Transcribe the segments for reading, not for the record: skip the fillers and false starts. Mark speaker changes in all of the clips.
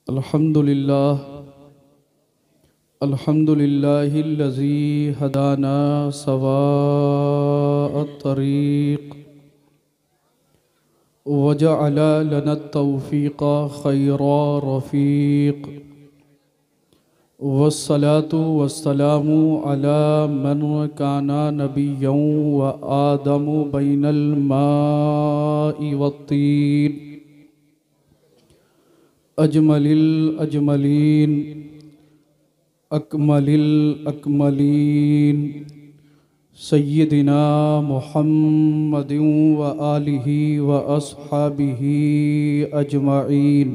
Speaker 1: अल्हम्दुलिल्लाह अल्हम्दुलिल्लाहिल्लज़ी हदाना सवाअत तरीक़ वजअला लना तौफ़ीक़ खैरा रफ़ीक़ वस्सलातु वस्सलामु अला मन काना नबिय्यन व आदमु बैनल माइ वत्तीन अजमलिल अजमलीन अकमलिल अकमलीन सय्यदिना मुहम्मदिन व आलिहि व अस्हाबिहि अजमईन।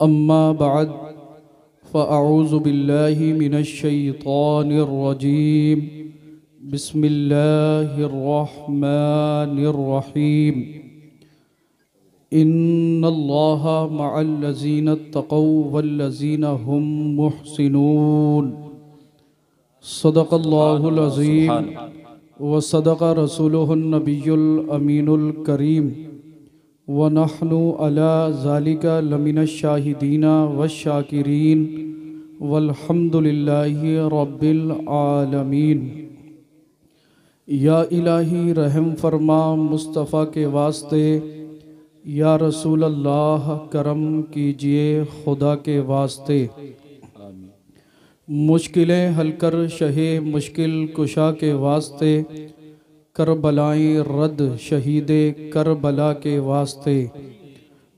Speaker 1: अम्मा बाद फ़अऊज़ु बिल्लाहि मिनश शैतानिर रजीम। बिस्मिल्लाहिर रहमानिर रहीम। इन्नल्लाहा मअल्लज़ीना तक़ौ वल्लज़ीना हुम मुहसिनून। सदक़ल्लाहुल अज़ीम व सदक़ रसूलुहुन नबियुल अमीनुल करीम व नहनु अला ज़ालिका लमिनश शाहिदीना वश्शाकिरीन वल्हम्दुलिल्लाहि रब्बिल आलमीन। या इलाही रहम फरमा मुस्तफ़ा के वास्ते, या रसूल अल्लाह करम कीजिए खुदा के वास्ते। मुश्किलें हल कर शहे मुश्किल कुशा के वास्ते, करबलाएं रद्द शहीदे करबला के वास्ते।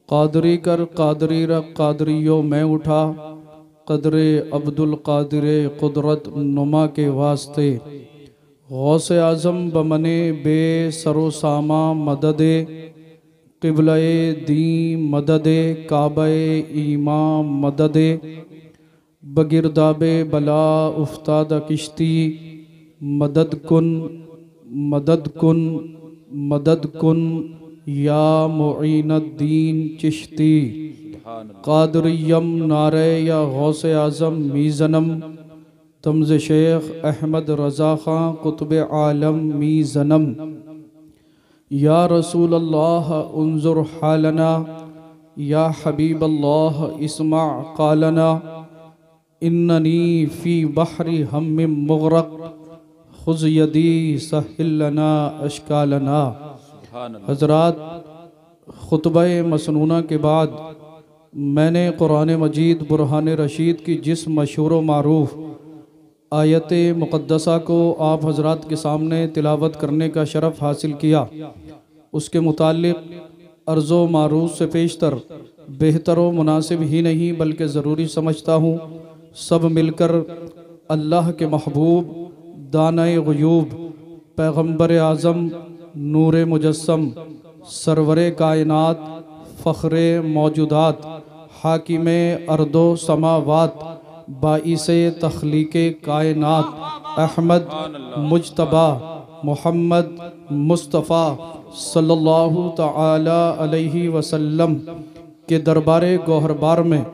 Speaker 1: कादरी कर कादरी रख कादरियो मैं उठा, कदरे अब्दुल कादिर कुदरत नुमा के वास्ते। गौसे आज़म बमने बे सरो सामा मददे, क़िबले दी मददे काबे ईमा मददे। बगिरदाबे बला उफ्ताद किश्ती, मदद कुन मदद कुन मदद कुन या मुईनुद्दीन चिश्ती। कादरियम नारे या गौसे आज़म मीज़नम, तमज़ शेख अहमद रज़ा ख़ां कुतुब आलम मीज़नम। या रसूल अल्लाह उन्ज़ुर हालना, या हबीब अल्लाह इस्मा क़ालना। इन्ननी फ़ी बहरी हम्मिम मुग़रक़, खुज़ यदी सहिल लना अश्कालना। हज़रात, खुतबा मसनूना के बाद मैंने कुरान मजीद बुरहान रशीद की जिस मशहूर व मारूफ आयत मुक़द्दसा को आप हज़रात के सामने तिलावत करने का शरफ़ हासिल किया, उसके मुताल्लिक़ अर्ज़ो मारूफ से पेशतर बेहतर व मुनासिब ही नहीं बल्कि ज़रूरी समझता हूँ सब मिलकर अल्लाह के महबूब दानाए ग़ुयूब पैगम्बर आज़म नूरे मुजस्सम सरवरे कायनात फ़ख्रे मौजूदात हाकिमे अर्दो समावात बाइसे तख्लीक़े कायनात अहमद मुज्तबा मुहम्मद मुस्तफ़ा सल्लल्लाहु तआला अलैहि वसल्लम के दरबारे गौहरबार में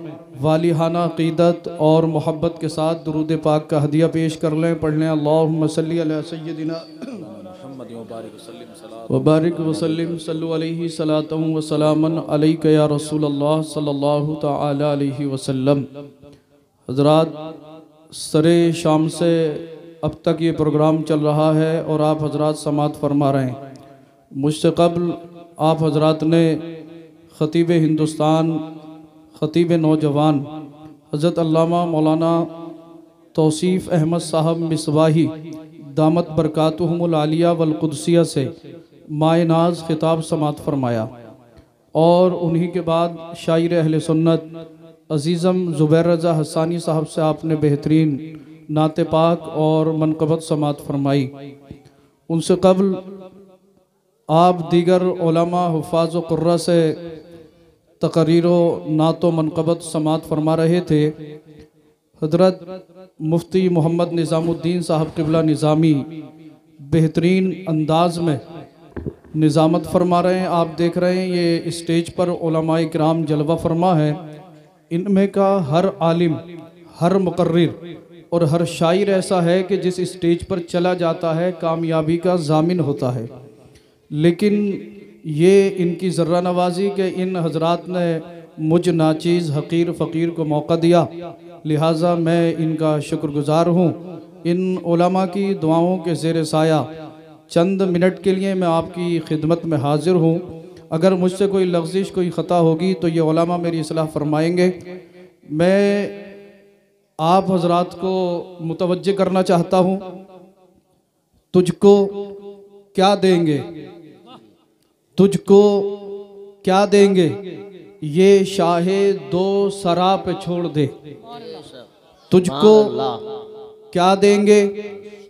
Speaker 1: वालिहाना अक़ीदत और मोहब्बत के साथ दुरूद पाक का हदिया पेश कर लें। पढ़ लें अल्लाहुम्मा सल्ली अला सय्यदिना व बारिक व सल्लिम सल्लु अलैहि सलातन व सलामन अलैका या रसूल अल्लाह सल्लल्लाहु तआला अलैहि वसल्लम। हज़रात, सरे शाम से अब तक ये प्रोग्राम चल रहा है और आप हज़रात समात फरमा रहे हैं। मुझसे क़ब्ल आप हज़रात ने ख़तीब हिंदुस्तान, ख़तीब नौजवान हज़रत अल्लामा मौलाना तौसीफ़ अहमद साहब मिसबाही दामत बरकातुहुमुल आलिया वल कुदसिया से माए नाज ख़िताब समात फरमाया और उन्हीं के बाद शायर अहले सुन्नत अज़ीज़म ज़ुबैर रज़ा हसानी साहब से आपने बेहतरीन नाते पाक और मनक़बत समात फरमाई। उनसे क़ब्ल आप दीगर उलमा हुफ़ाज़ व क़ुर्रा से तक़रीरो नातो मनक़बत समात फरमा रहे थे। हज़रत मुफ्ती मोहम्मद निज़ामुद्दीन साहब क़िबला निज़ामी बेहतरीन अंदाज में निज़ामत फरमा रहे हैं। आप देख रहे हैं ये स्टेज पर उलमाए किराम जलवा फरमा है। इनमें का हर आलिम, हर मुक़र्रिर और हर शायर ऐसा है कि जिस स्टेज पर चला जाता है कामयाबी का ज़ामिन होता है। लेकिन ये इनकी ज़र्रा नवाज़ी के इन हज़रात ने मुझ नाचीज़ हकीर फ़कीर को मौका दिया, लिहाजा मैं इनका शुक्रगुज़ार हूँ। इन उलमा की दुआओं के ज़ेर साया चंद मिनट के लिए मैं आपकी खिदमत में हाज़िर हूँ। अगर मुझसे कोई लफ्ज़िश कोई ख़ता होगी तो ये उलमा मेरी इस्लाह फरमाएंगे। मैं आप हज़रात को मुतवज्जे करना चाहता हूँ। तुझको क्या देंगे, तुझको क्या देंगे, ये शाहे दो सरा पे छोड़ दे। तुझको क्या देंगे,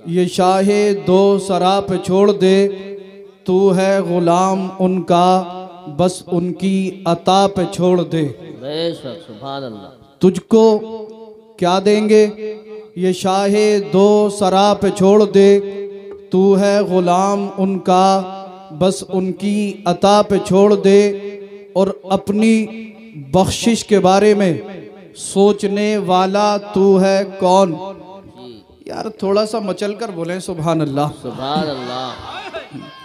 Speaker 1: ये शाहे दो सरा पे छोड़ दे। तू है गुलाम उनका, बस उनकी अता पे छोड़ दे। सुभान अल्लाह। तुझको क्या देंगे, ये शाहे दो सरा पे छोड़ दे। तू है गुलाम उनका, बस उनकी अता पे छोड़ दे। और अपनी बख्शिश के बारे में सोचने वाला तू है कौन। यार थोड़ा सा मचल कर बोलें सुभान अल्लाह।
Speaker 2: सुभान अल्लाह,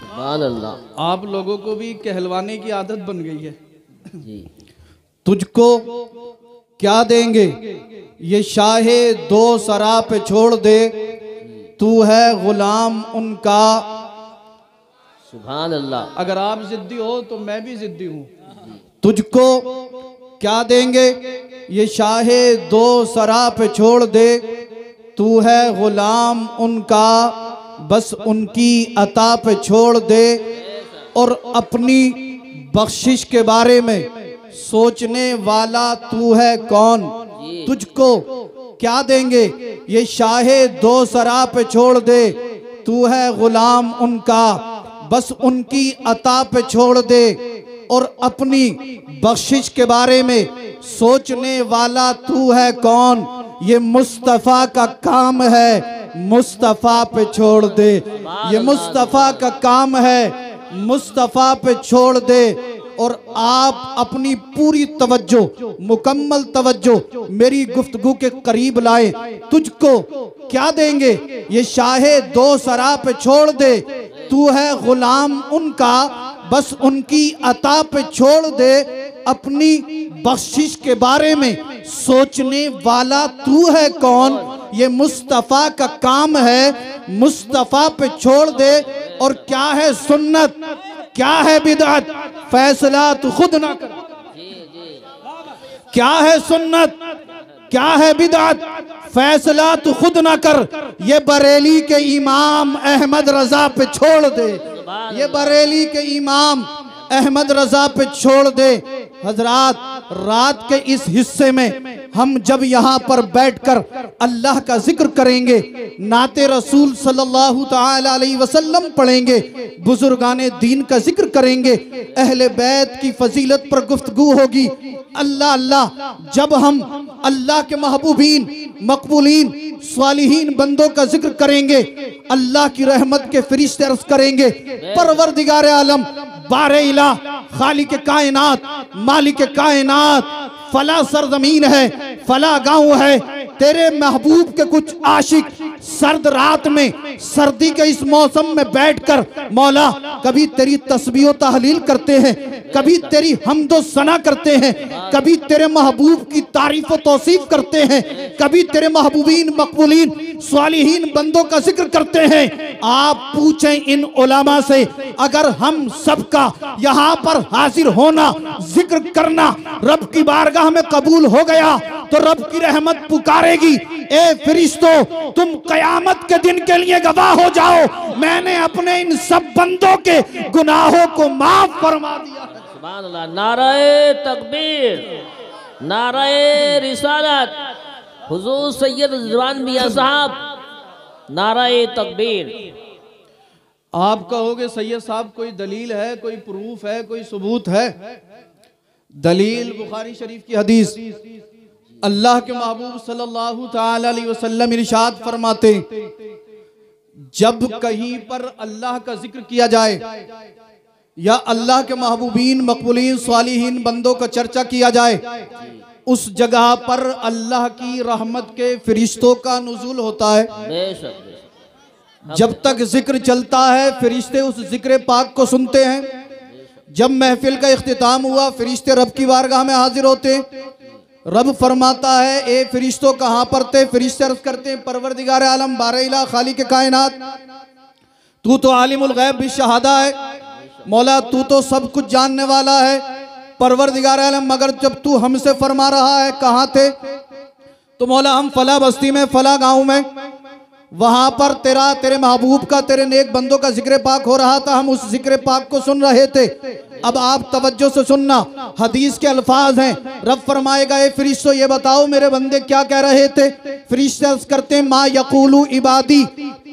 Speaker 2: सुभान अल्लाह।
Speaker 1: आप लोगों को भी कहलवाने की आदत बन गई है
Speaker 2: जी।
Speaker 1: तुझको क्या देंगे, ये शाहे दो सरा पे छोड़ दे। तू है गुलाम उनका।
Speaker 2: सुभान अल्लाह।
Speaker 1: अगर आप जिद्दी हो तो मैं भी जिद्दी हूँ। तुझको क्या देंगे, ये शाहे दो सरा पे छोड़ दे। तू है गुलाम उनका, बस उनकी अता पे छोड़ दे। और अपनी बख्शिश के बारे में सोचने वाला तू है कौन। तुझको क्या देंगे, ये शाहे दो सरा पे छोड़ दे। तू है गुलाम उनका, बस उनकी अता पे छोड़ दे। और अपनी बख्शिश के बारे में सोचने वाला तू है कौन। ये मुस्तफ़ा का काम है, मुस्तफ़ा पे छोड़ दे। ये मुस्तफ़ा का काम है, मुस्तफ़ा पे छोड़ दे। और आप अपनी पूरी तवज्जो, मुकम्मल तवज्जो मेरी गुफ्तगू के करीब लाए। तुझको क्या देंगे, ये शाहे दो सरा पे छोड़ दे। तू है गुलाम उनका, बस उनकी अता पे छोड़ दे। अपनी बख्शिश के बारे में सोचने वाला तू है कौन। ये मुस्तफ़ा का काम है, मुस्तफ़ा पे छोड़ दे। और क्या है सुन्नत, क्या है बिदअत, फैसला तू खुद ना कर। क्या है सुन्नत, क्या है बिदअत, फैसला तू खुद ना कर। ये बरेली के इमाम अहमद रजा पे छोड़ दे। ये बरेली के इमाम अहमद रजा पे छोड़ दे। हजरात, रात के इस हिस्से में हम जब यहाँ पर बैठकर अल्लाह का जिक्र करेंगे, नाते रसूल सल्लल्लाहु ताला अलैहि वसल्लम पढ़ेंगे, बुजुर्गाने दीन का जिक्र करेंगे, अहले बैत की फजीलत पर गुफ्तगू होगी। अल्लाह अल्लाह, जब हम अल्लाह के महबूबीन, मकबूलीन, स्वालिहीन बंदों का जिक्र करेंगे, अल्लाह की रहमत के फरिश्ते अर्ज करेंगे, परवरदिगार आलम, बारे इला, खालिक कायनात, मालिक कायनात, फला सरजमीन है, फला गांव है, तेरे महबूब के कुछ आशिक सर्द रात में, सर्दी के इस मौसम में बैठकर मौला कभी तेरी तस्बीह तहलील करते हैं, कभी तेरी हम्दो सना करते हैं, कभी तेरे महबूब की तारीफ व तौसीफ करते हैं, कभी तेरे महबूबीन, मकबूलीन, स्वालिहीन बंदों का जिक्र करते हैं। आप पूछें इन उलमा से, अगर हम सबका यहाँ पर हाजिर होना, जिक्र करना रब की बारगाह में कबूल हो गया तो रब की रहमत पुकारेगी, ए फरिश्तों तुम कयामत के दिन के लिए गवाह हो जाओ, मैंने अपने इन सब बंदों के गुनाहों को माफ फरमा दिया।
Speaker 2: सुभान अल्लाह। नाराए तकबीर, नाराए रिसालत, हुजूर सैयद रिजवान मियां साहब, नाराए तकबीर।
Speaker 1: आप कहोगे सैयद साहब कोई दलील है, कोई प्रूफ है, कोई सबूत है? दलील बुखारी शरीफ की हदीस, अल्लाह के महबूब सल्लल्लाहु ताला अलैहि वसल्लम इरशाद फरमाते, जब कहीं पर अल्लाह का जिक्र किया जाए या अल्लाह के महबूबीन, मकबूलीन, स्वालिहीन बंदों का चर्चा किया जाए, उस जगह पर अल्लाह की रहमत के फरिश्तों का नुज़ूल होता है। जब तक जिक्र चलता है फरिश्ते उस जिक्र पाक को सुनते हैं। जब महफिल का इख्तिताम हुआ, फरिश्ते रब की बारगाह में हाजिर होते। रब फरमाता है, ए फरिश्तों कहाँ पर थे? फरिश्ते अर्ज करते हैं, परवरदिगार आलम बारइला खालिक कायनात, तू तो आलिमुल गैब भी शहादा है। मौला तू तो सब कुछ जानने वाला है। परवरदिगार आलम मगर जब तू हमसे फरमा रहा है कहाँ थे? तो मौला हम फला बस्ती में, फला गांव में, वहां पर तेरे महबूब का, तेरे नेक बंदों का जिक्र पाक हो रहा था, हम उस जिक्र पाक को सुन रहे थे। अब आप तवज्जो से सुनना, हदीस के अल्फाज हैं। रब फरमाएगा, ए फरिश्तों ये बताओ मेरे बंदे क्या कह रहे थे? फरिश्ते अर्ज करते हैं, मा यकूलु इबादी।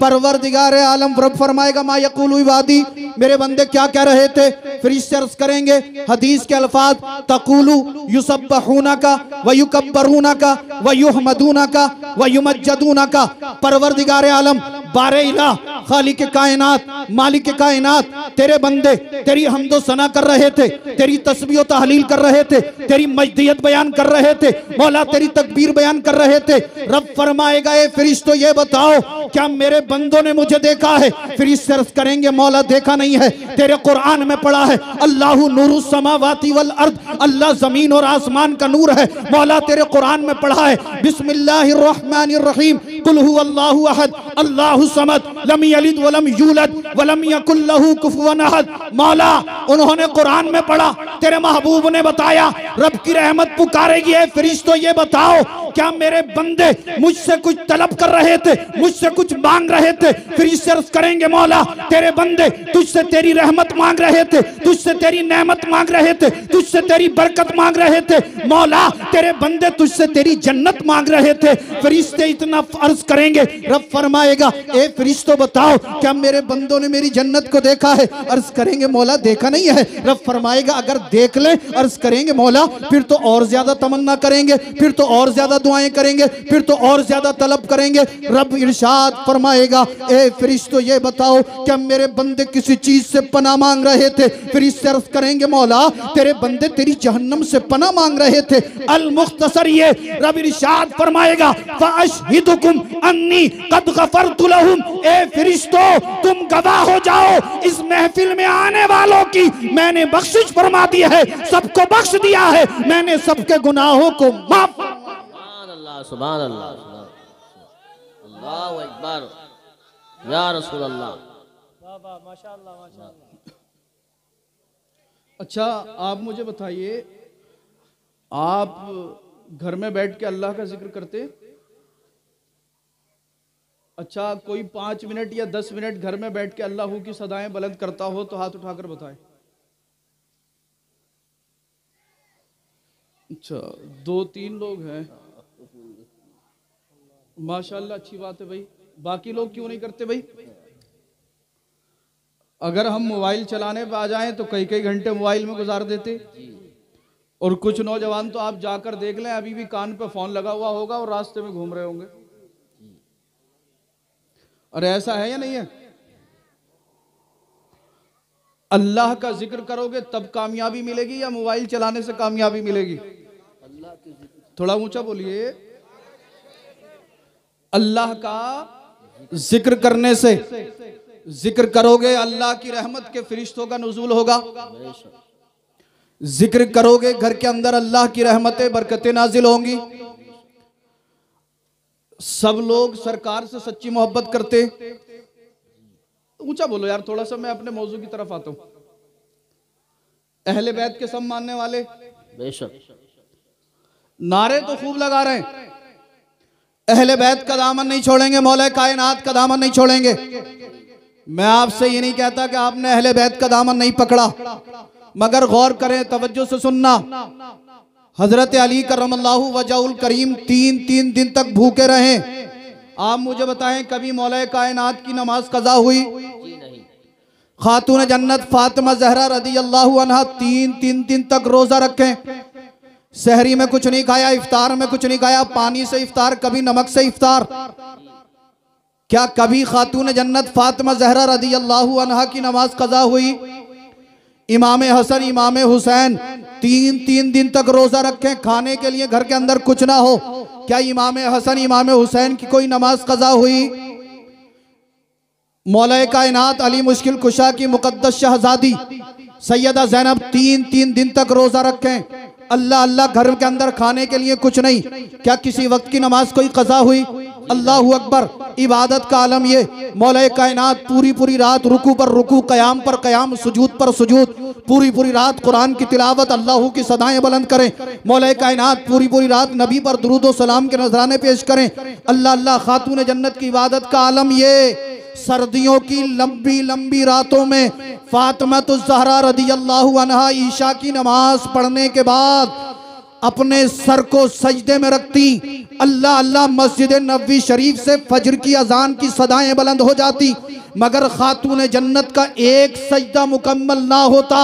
Speaker 1: परवरदिगार आलम रब फरमाएगा, मा यकूलु इबादी, मेरे बंदे क्या कह रहे थे? फरिश्ते अर्ज करेंगे हदीस के अल्फाज, तकूलु युसब्बहूनका व युकब्बरूनका व युहमदूनका व युमज्जदूनका। परवरदिगार आलम बारे इला खालिक कायनात, मालिक कायनात, तेरे बंदे तेरी हम्दो सना कर रहे थे, तेरी तस्बीह और तहलील कर रहे थे, तेरी मजदियत बयान कर रहे थे, मौला तेरी तकबीर बयान कर रहे थे। रब फरमाएगा, ए फरिश्तों ये बताओ क्या मेरे बंदों ने मुझे देखा है? फरिश्ते अर्ज करेंगे, मौला देखा नहीं है, तेरे कुरान में पढ़ा है, अल्लाहु नूरु समावाति वल अर्द, अल्लाह जमीन और आसमान का नूर है। मौला तेरे कुरान में पढ़ा है, बिस्मिल्लाहिर रहमानिर रहीम, कुल हुवल्लाहु अहद, अल्लाहु समद, लम यलिद वलम यूलद वलम यकुल लहू कुफुवन अहद। मौला उन्होंने कुरान में पढ़ा, तेरे महबूब ने बताया, रब की रहमत पुकारेगी। है फरिश्तों ये बताओ क्या मेरे बंदे मुझसे कुछ तलब कर रहे थे, मुझसे कुछ मांग रहे थे? फरिश्ते अर्ज करेंगे, मौला तेरे बंदे तुझसे तेरी रहमत मांग रहे थे, तुझसे तेरी नेमत मांग रहे थे, तुझसे तेरी बरकत मांग रहे थे। मौला तेरे बंदे तुझसे तेरी जन्नत मांग रहे थे। फरिश्ते इतना अर्ज करेंगे, रब फरमाएगा, ए फरिश्तों बताओ क्या मेरे बंदों ने मेरी जन्नत को देखा है? अर्ज करेंगे, मौला देखा नहीं है। रब फरमाएगा, अगर देख ले, अर्ज करेंगे, मौला फिर तो और ज्यादा तमन्ना करेंगे, फिर तो और ज्यादा दुआएं करेंगे, फिर तो और ज्यादा तलब करेंगे। रब इरशाद फरमाएगा, ए फरिश्तों ये बताओ क्या मेरे बंदे किसी चीज से पनाह मांग रहे थे? फरिश्ते अर्ज करेंगे, मौला तेरे बंदे तेरी जहन्नम से पनाह मांग रहे थे। अल मुख्तसर ये रब इरशाद फरमाएगा, फअशहिदुकुम अन्नी कद गफरतु लहुम। ए फरिश्तों तुम गवाह हो जाओ, इस महफिल में आने वालों की मैंने बख्शिश फरमा दी है, सबको बख्श दिया है, मैंने सबके गुनाहों को माफ।
Speaker 2: सुभान अल्लाह, सुभान अल्लाह, अल्लाहु अकबर, या रसूल अल्लाह।
Speaker 3: माशाअल्लाह माशाअल्लाह।
Speaker 1: अच्छा आप मुझे बताइए, आप घर में बैठ के अल्लाह का जिक्र करते? अच्छा कोई 5 मिनट या 10 मिनट घर में बैठ के अल्लाह की सदाएं बुलंद करता हो तो हाथ उठाकर बताएं। अच्छा 2-3 लोग हैं, माशाअल्लाह, अच्छी बात है भाई। बाकी लोग क्यों नहीं करते भाई? अगर हम मोबाइल चलाने पे आ जाएं तो कई घंटे मोबाइल में गुजार देते। और कुछ नौजवान तो आप जाकर देख लें, अभी भी कान पे फोन लगा हुआ होगा और रास्ते में घूम रहे होंगे। अरे ऐसा है या नहीं है? अल्लाह का जिक्र करोगे तब कामयाबी मिलेगी या मोबाइल चलाने से कामयाबी मिलेगी? थोड़ा ऊंचा बोलिए। अल्लाह का जिक्र करने से, जिक्र करोगे अल्लाह की रहमत के फरिश्तों का नुज़ूल होगा। जिक्र करोगे घर के अंदर अल्लाह की रहमतें बरकतें नाजिल होंगी। सब लोग सरकार से सच्ची मोहब्बत करते। ऊंचा बोलो यार थोड़ा सा, मैं अपने मौजू की तरफ आता हूं। अहले बैत के सब मानने वाले
Speaker 2: बेशक
Speaker 1: नारे तो खूब लगा रहे हैं, अहले बैत का दामन नहीं छोड़ेंगे, मौला कायनात का दामन नहीं छोड़ेंगे। मैं आपसे ये नहीं कहता कि आपने अहले बैत का दामन नहीं पकड़ा, मगर गौर करें, तवज्जो से सुनना। हजरत अली करमल्लाहु वजहुल करीम 3 दिन तक भूखे रहे। आप मुझे बताएं कभी मौला कायनात की नमाज कज़ा हुई? खातून जन्नत फातिमा ज़हरा रज़ियल्लाहु अन्हा 3 दिन तक रोजा रखें, सहरी में कुछ नहीं खाया, इफ्तार में कुछ नहीं खाया, पानी से इफ्तार, कभी नमक से इफ्तार। क्या कभी खातून जन्नत फातिमा ज़हरा रज़ियल्लाहु अन्हा की नमाज कज़ा हुई? इमाम हसन इमाम हुसैन 3 दिन तक रोजा रखें, खाने के लिए घर के अंदर कुछ ना हो। क्या इमाम हसन इमाम हुसैन की कोई नमाज कज़ा हुई? मौला कायनात अली मुश्किल कुशा की मुकद्दस शहजादी
Speaker 4: सैयदा ज़ैनब 3-3 दिन तक रोजा रखें, अल्लाह अल्लाह, घर के अंदर खाने के लिए कुछ नहीं। क्या किसी वक्त की नमाज कोई कज़ा हुई? अल्लाहु अकबर। इबादत का आलम ये, मौला कायनात पूरी पूरी रात रुकू पर रुकू, कयाम पर कयाम, सुजूद पर सुजूद, पूरी पूरी रात कुरान की तिलावत, अल्लाह की सदाएं बुलंद करें। मौला कायनात पूरी पूरी रात नबी पर दुरूद व सलाम के नजराने पेश करें। अल्लाह अल्लाह, खातून जन्नत की इबादत का आलम ये, सर्दियों की लंबी लंबी रातों में फातिमा ज़हरा रदियल्लाहु अन्हा ईशा की नमाज पढ़ने के बाद अपने सर को सजदे में रखती। अल्लाह अल्लाह, मस्जिद नबवी शरीफ से फजर की अजान की सदाएं बुलंद हो जाती, मगर खातून जन्नत का एक सजदा मुकम्मल ना होता।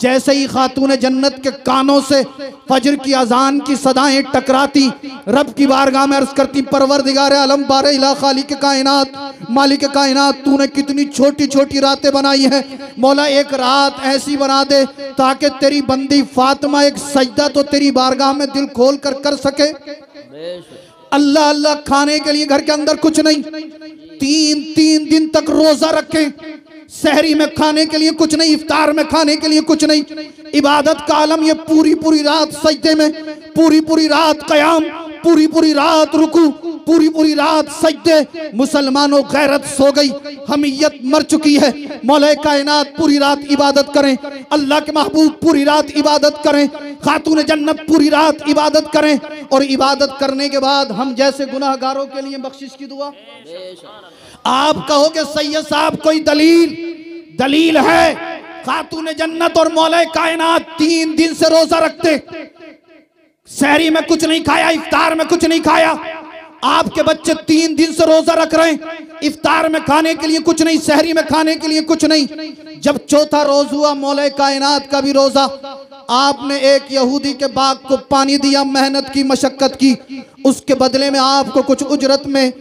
Speaker 4: जैसे ही खातून जन्नत के कानों से फजर की अजान की सदाएं टकराती, रब की बारगाह में अर्ज करती, परवरदिगार आलम बारे इला खालिक कायनात, मालिक कायनात, तूने कितनी छोटी छोटी रातें बनाई हैं। मौला एक रात ऐसी बना दे ताकि तेरी बंदी फातिमा एक सजदा तो तेरी बारगाह में दिल खोल कर सके। अल्लाह अल्लाह, खाने के लिए घर के अंदर कुछ नहीं, 3-3 दिन तक रोजा रखें, सहरी में खाने के लिए कुछ नहीं, इफ्तार में खाने के लिए कुछ नहीं। इबादत का आलम ये, पूरी पूरी रात सजदे में, पूरी पूरी रात कयाम, पूरी पूरी रात रुकू, पूरी पूरी रात सजदे। मुसलमानों, गैरत सो गई, हमियत मर चुकी है। मौला कायनात पूरी रात इबादत करें, अल्लाह के महबूब पूरी रात इबादत करें, खातून जन्नत पूरी रात इबादत करें। और इबादत करने के बाद हम जैसे गुनाहगारों के लिए बख्शिश की दुआ। आप कहोगे सैयद साहब कोई दलील है? खातून जन्नत और मौला कायनात 3 दिन से रोजा रखते, सहरी में कुछ नहीं खाया, इफ्तार में कुछ नहीं खाया। आपके बच्चे 3 दिन से रोजा रख रहे हैं, इफ्तार में खाने के लिए कुछ नहीं, सहरी में खाने के लिए कुछ नहीं। जब चौथा रोज हुआ मौला कायनात का भी रोजा, आपने एक यहूदी के बाग को पानी दिया, मेहनत की, मशक्कत की, उसके बदले में आपको कुछ उजरत में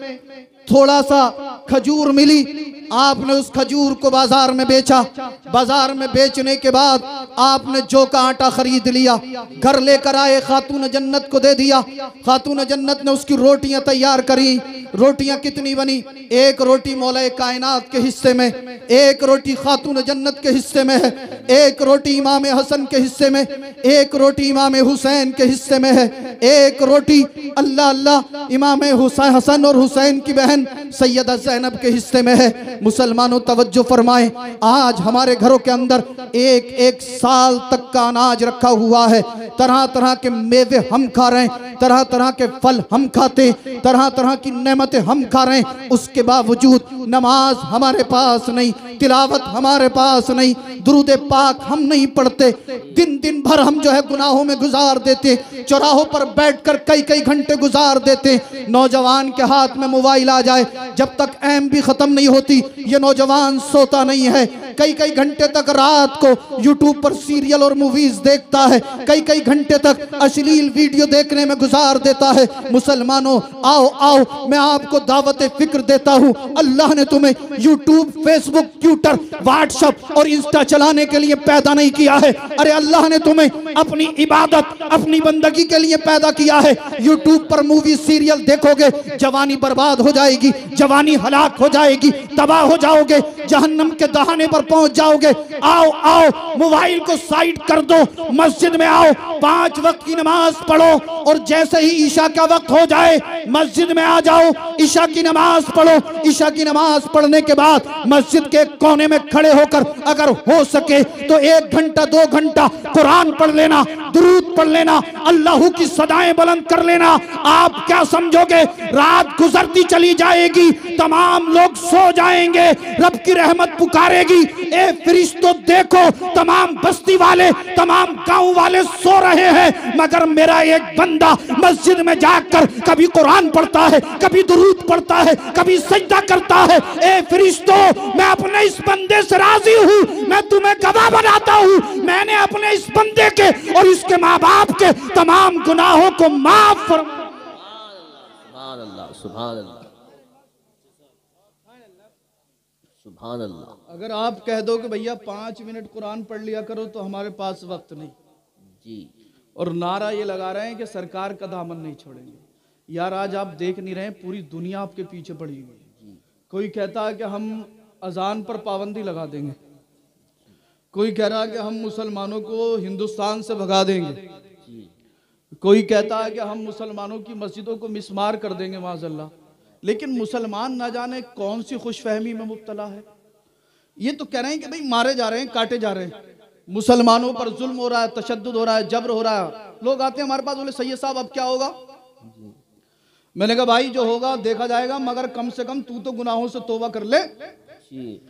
Speaker 4: थोड़ा सा खजूर मिली। आपने उस खजूर को बाजार में बेचा, बाजार में बेचने के बाद आपने जौ का आटा खरीद लिया, घर लेकर आए, खातून जन्नत को दे दिया। खातून जन्नत ने उसकी रोटियां तैयार करी। रोटियां कितनी बनी? एक रोटी मौला कायनात के हिस्से में, एक रोटी खातून जन्नत के हिस्से में है, एक रोटी इमाम हसन के हिस्से में, एक रोटी इमाम हुसैन के हिस्से में है, एक रोटी अल्लाह अल्लाह इमाम हसन और हुसैन की बहन सैयदा ज़ैनब के हिस्से में है। मुसलमानों तवज्जो फरमाएं, आज हमारे घरों के अंदर एक साल तक का अनाज रखा हुआ है, तरह तरह के मेवे हम खा रहे हैं, तरह तरह के फल हम खाते, तरह तरह की नेमतें हम खा रहे हैं, उसके बावजूद नमाज हमारे पास नहीं, तिलावत हमारे पास नहीं, दुरूद पाक हम नहीं पढ़ते। दिन भर हम जो है गुनाहों में गुजार देते, चौराहों पर बैठकर कई घंटे गुजार देते। नौजवान के हाथ में मोबाइल आ जाए, जब तक एम भी खत्म नहीं होती ये नौजवान सोता नहीं है, कई घंटे तक रात को यूट्यूब पर सीरियल और मूवीज देखता है, कई घंटे तक अश्लील वीडियो देखने में गुजार देता है। मुसलमानों, आओ मैं आपको दावत फिक्र देता हूँ। अल्लाह ने तुम्हें यूट्यूब, फेसबुक, ट्विटर, व्हाट्सएप और इंस्टा चलाने के लिए पैदा नहीं किया है। अरे अल्लाह ने तुम्हें अपनी इबादत, अपनी बंदगी के लिए पैदा किया है। यूट्यूब पर मूवी सीरियल देखोगे, जवानी बर्बाद हो जाएगी, जवानी हलाक हो जाएगी, तबाह हो जाओगे, जहन्नम के दहाने पर पहुंच जाओगे। आओ मोबाइल को साइड कर दो, मस्जिद में आओ, 5 वक्त की नमाज पढ़ो, और जैसे ही ईशा का वक्त हो जाए मस्जिद में आ जाओ, ईशा की नमाज पढ़ो। ईशा की नमाज पढ़ने के बाद मस्जिद के कोने में खड़े होकर अगर हो सके तो 1 घंटा 2 घंटा कुरान पढ़ लेना, दुरूद पढ़ लेना, अल्लाह की सदाएं बुलंद कर लेना। आप क्या समझोगे, रात गुजरती चली जाएगी, तमाम लोग सो जाएंगे, रब की रहमत पुकारेगी। ए फरिश्तों देखो, तमाम बस्ती वाले, तमाम गांव वाले सो रहे हैं, मगर मेरा एक बंदा मस्जिद में जाकर कभी कुरान पढ़ता है, कभी दुरूद पढ़ता है, कभी सजदा करता है। ए फरिश्तों, मैं अपने इस बंदे से राजी हूँ, मैं तुम्हें गवाह बनाता हूँ, मैंने अपने इस बंदे के और इसके माँ बाप के तमाम गुनाहों को माफ फरमा।
Speaker 2: सुभान अल्लाह, सुभान अल्लाह, सुभान अल्लाह।
Speaker 1: अगर आप कह दो कि भैया 5 मिनट कुरान पढ़ लिया करो तो हमारे पास वक्त नहीं
Speaker 2: जी,
Speaker 1: और नारा ये लगा रहे हैं कि सरकार का दामन नहीं छोड़ेंगे। यार आज आप देख नहीं रहे, पूरी दुनिया आपके पीछे पड़ी हुई है। कोई कहता है कि हम अजान पर पाबंदी लगा देंगे, कोई कह रहा है कि हम मुसलमानों को हिंदुस्तान से भगा देंगे,
Speaker 2: जी
Speaker 1: कोई कहता है कि हम मुसलमानों की मस्जिदों को मिसमार कर देंगे माज़अल्लाह। लेकिन मुसलमान ना जाने कौन सी खुशफहमी में मुब्तला है। ये तो कह रहे हैं कि भाई मारे जा रहे हैं, काटे जा रहे हैं, मुसलमानों पर जुल्म हो रहा है, तशद्दुद हो रहा है, जबर हो रहा है। लोग आते हैं हमारे पास, बोले सैयद साहब अब क्या होगा। मैंने कहा भाई जो होगा देखा जाएगा, मगर कम से कम तू तो गुनाहों से तौबा कर ले।
Speaker 2: जी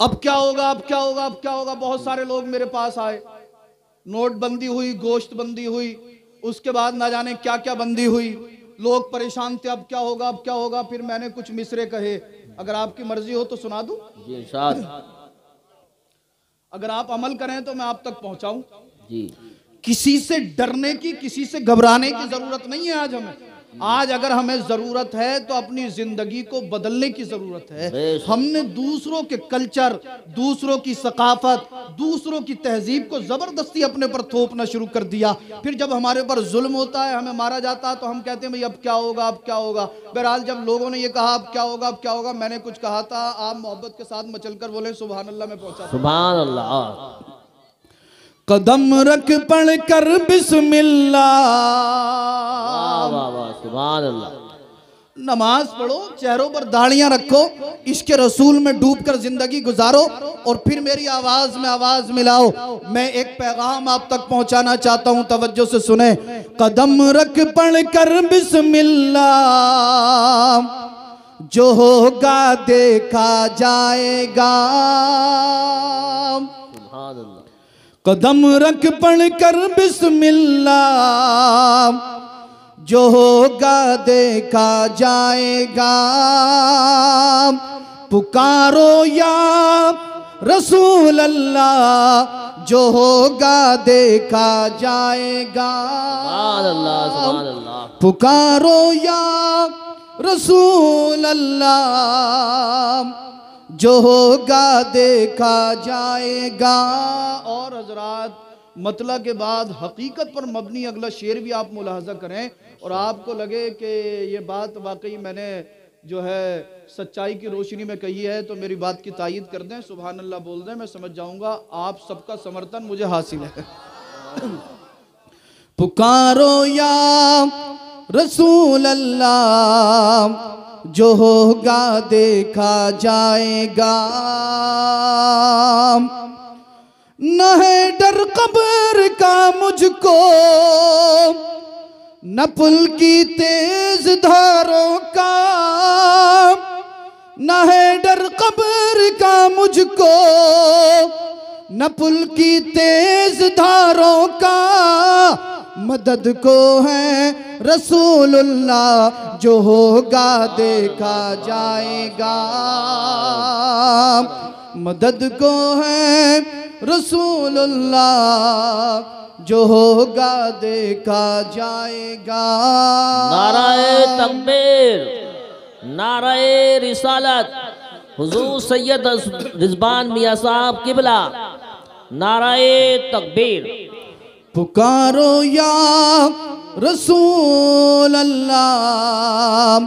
Speaker 1: अब क्या होगा, अब क्या होगा, अब क्या होगा। बहुत सारे लोग मेरे पास आए, नोटबंदी हुई, गोश्त बंदी हुई, उसके बाद ना जाने क्या क्या बंदी हुई, लोग परेशान थे, अब क्या होगा, अब क्या होगा। फिर मैंने कुछ मिसरे कहे, अगर आपकी मर्जी हो तो सुना दूं,
Speaker 2: जी इरशाद।
Speaker 1: अगर आप अमल करें तो मैं आप तक पहुंचाऊं।
Speaker 2: जी
Speaker 1: किसी से डरने की, किसी से घबराने की जरूरत नहीं है। आज अगर हमें जरूरत है तो अपनी जिंदगी को बदलने की जरूरत है। हमने दूसरों के कल्चर, दूसरों की सकाफत, दूसरों की तहजीब को जबरदस्ती अपने पर थोपना शुरू कर दिया। फिर जब हमारे पर जुल्म होता है, हमें मारा जाता है, तो हम कहते हैं भाई अब क्या होगा, अब क्या होगा। बहरहाल जब लोगों ने ये कहा अब क्या होगा, अब क्या होगा, मैंने कुछ कहा था, आप मोहब्बत के साथ मचलकर बोले सुभान अल्लाह में पहुंचा।
Speaker 2: सुभान अल्लाह।
Speaker 4: कदम रख पढ़ कर बिस्मिल्लाह।
Speaker 2: वाह वाह वाह, सुभान अल्लाह।
Speaker 1: नमाज पढ़ो, चेहरों पर दाढ़ियां रखो, इश्क रसूल में डूबकर जिंदगी गुजारो, और फिर मेरी आवाज में आवाज मिलाओ। मैं एक पैगाम आप तक पहुंचाना चाहता हूं, तवज्जो से सुने। कदम रख पढ़ कर बिस्मिल्लाह, जो होगा देखा जाएगा।
Speaker 2: सुभान अल्लाह।
Speaker 4: कदम रख पढ़ कर बिस्मिल्लाह, जो होगा देखा जाएगा। पुकारो या रसूल अल्लाह, जो होगा देखा जाएगा।
Speaker 2: सुभान अल्लाह, सुभान अल्लाह।
Speaker 4: पुकारो या रसूल अल्लाह, जो होगा देखा जाएगा।
Speaker 1: और हजरात, मतला के बाद हकीकत पर मबनी अगला शेर भी आप मुलाहजा करें, और आपको लगे कि ये बात वाकई मैंने जो है सच्चाई की रोशनी में कही है, तो मेरी बात की तायीद कर दें, सुभान अल्लाह बोल दें, मैं समझ जाऊंगा आप सबका समर्थन मुझे हासिल है।
Speaker 4: पुकारो या रसूल अल्लाह, जो होगा देखा जाएगा। न है डर कब्र का मुझको, न पुल की तेज धारों का। न है डर कब्र का मुझको, न पुल की तेज धारों का। मदद को है रसूलुल्लाह, जो होगा देखा जाएगा। मदद को है रसूलुल्लाह, जो होगा देखा जाएगा।
Speaker 2: नाराए तकबीर, नाराए रिसालत, हुजूर सैयद रिजवान मियां साहब किबला, नाराए तकबीर।
Speaker 4: पुकारो या रसूल अल्लाह,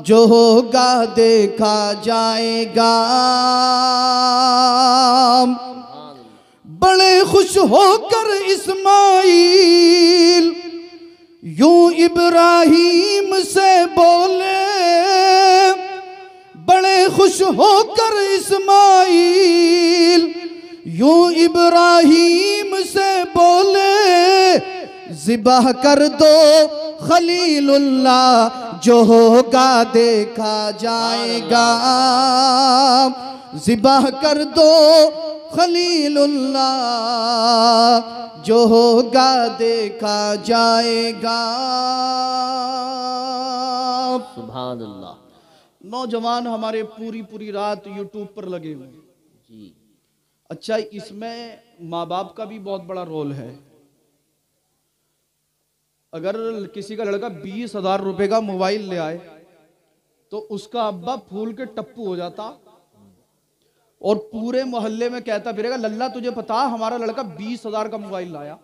Speaker 4: जो होगा देखा जाएगा। बड़े खुश होकर इस्माइल यूं इब्राहिम से बोले। बड़े खुश होकर इस्माइल यूं इब्राहिम से बोले। ज़िबाह कर दो खलीलुल्लाह, जो होगा देखा जाएगा। ज़िबाह कर दो खलीलुल्लाह, जो होगा देखा जाएगा।
Speaker 2: सुभान अल्लाह।
Speaker 1: नौजवान हमारे पूरी पूरी रात यूट्यूब पर लगे हुए हैं।
Speaker 2: जी
Speaker 1: अच्छा, इसमें माँ बाप का भी बहुत बड़ा रोल है। अगर किसी का लड़का 20,000 रुपए का मोबाइल ले आए तो उसका अब्बा फूल के टप्पू हो जाता और पूरे मोहल्ले में कहता फिरेगा, लल्ला तुझे पता हमारा लड़का 20,000 का मोबाइल लाया।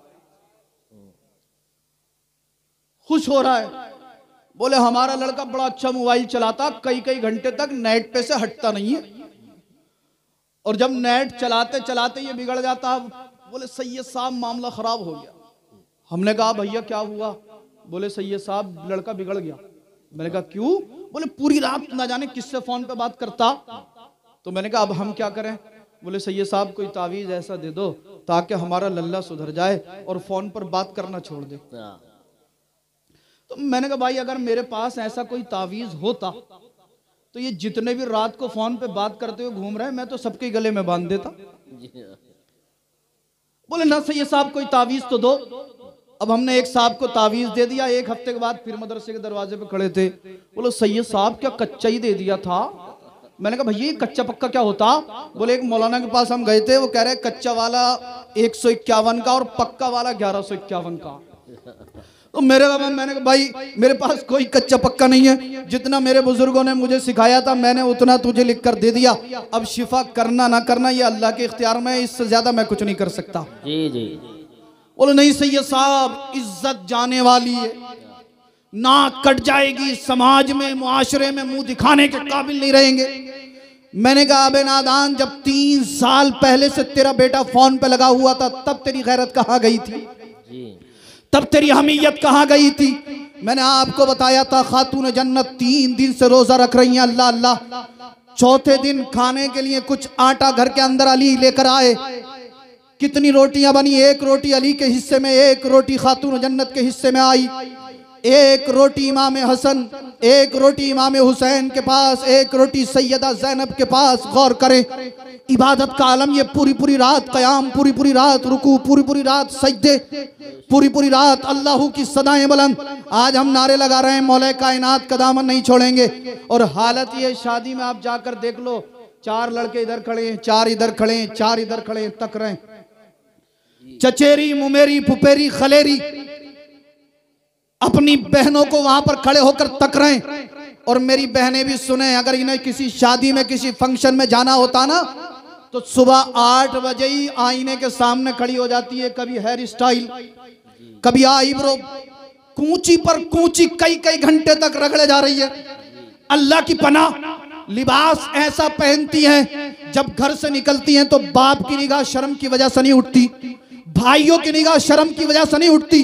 Speaker 1: खुश हो रहा है, बोले हमारा लड़का बड़ा अच्छा मोबाइल चलाता, कई कई घंटे तक नेट पे से हटता नहीं है।
Speaker 4: और जब नेट चलाते चलाते ये बिगड़ जाता, बोले सैयद साहब मामला खराब हो गया। हमने कहा भैया क्या हुआ? बोले सैयद साहब लड़का बिगड़ गया। मैंने कहा क्यों? बोले पूरी रात ना जाने किससे फोन पे बात करता। तो मैंने कहा अब हम क्या करें? बोले सैयद साहब कोई तावीज ऐसा दे दो ताकि हमारा लल्ला सुधर जाए और फोन पर बात करना छोड़ दे। तो मैंने कहा भाई अगर मेरे पास ऐसा कोई तावीज होता तो ये जितने भी रात को फोन पे बात करते हुए घूम रहे हैं मैं तो सबके गले में बांध देता। बोले ना सैयद साहब कोई तावीज तो दो। अब हमने एक साहब को तावीज दे दिया। एक हफ्ते के बाद फिर मदरसे के दरवाजे पे खड़े थे। बोलो सैयद साहब क्या कच्चा ही दे दिया था? मैंने कहा भैया कच्चा पक्का क्या होता? बोले एक मौलाना के पास हम गए थे, वो कह रहे कच्चा वाला 151 का और पक्का वाला 1151 का। तो मैंने कहा भाई मेरे पास कोई कच्चा पक्का नहीं है, जितना मेरे बुजुर्गों ने मुझे सिखाया था मैंने उतना तुझे लिख कर दे दिया। अब शिफा करना ना करना ये अल्लाह के इख्तियार में, इससे ज्यादा मैं कुछ नहीं कर सकता।
Speaker 2: जी जी।
Speaker 4: बोले नहीं सैयद साहब इज्जत जाने वाली है, नाक कट जाएगी, समाज में मुआशरे में मुंह दिखाने के काबिल नहीं रहेंगे। मैंने कहा अबे नादान, जब 3 साल पहले से तेरा बेटा फोन पे लगा हुआ था तब तेरी गैरत कहाँ गई थी? तब तेरी हमीयत कहाँ गई थी? मैंने आपको बताया था खातून जन्नत 3 दिन से रोजा रख रही हैं, अल्लाह अल्लाह। चौथे दिन खाने के लिए कुछ आटा घर के अंदर अली लेकर आए। कितनी रोटियां बनी? 1 रोटी अली के हिस्से में, 1 रोटी खातून जन्नत के हिस्से में आई, 1 रोटी इमाम हसन, 1 रोटी इमाम हुसैन के पास, 1 रोटी सैयदा ज़ैनब के पास। गौर करें इबादत का आलम, ये पूरी पूरी रात क़याम, पूरी पूरी रात रुकू, पूरी पूरी रात सजदे, पूरी पूरी रात अल्लाह की सदाएं बुलंद। आज हम नारे लगा रहे हैं मौला कायनात का दामन नहीं छोड़ेंगे। और हालत ये शादी में आप जाकर देख लो, 4 लड़के इधर खड़े हैं, 4 इधर खड़े हैं, 4 इधर खड़े हैं, तक रहे हैं। चचेरी मुमेरी फुफेरी खलेरी अपनी बहनों को वहां पर खड़े होकर तक रहे हैं। और मेरी बहनें भी सुने, अगर इन्हें किसी शादी में किसी फंक्शन में जाना होता ना तो सुबह 8 बजे ही आईने के सामने खड़ी हो जाती है। कभी हेयर स्टाइल, कभी आईब्रो, कूंची पर कूंची कई कई घंटे तक रगड़े जा रही है। अल्लाह की पनाह, लिबास ऐसा पहनती हैं जब घर से निकलती हैं तो बाप की निगाह शर्म की वजह से नहीं उठती, भाइयों की निगाह शर्म की वजह से नहीं उठती,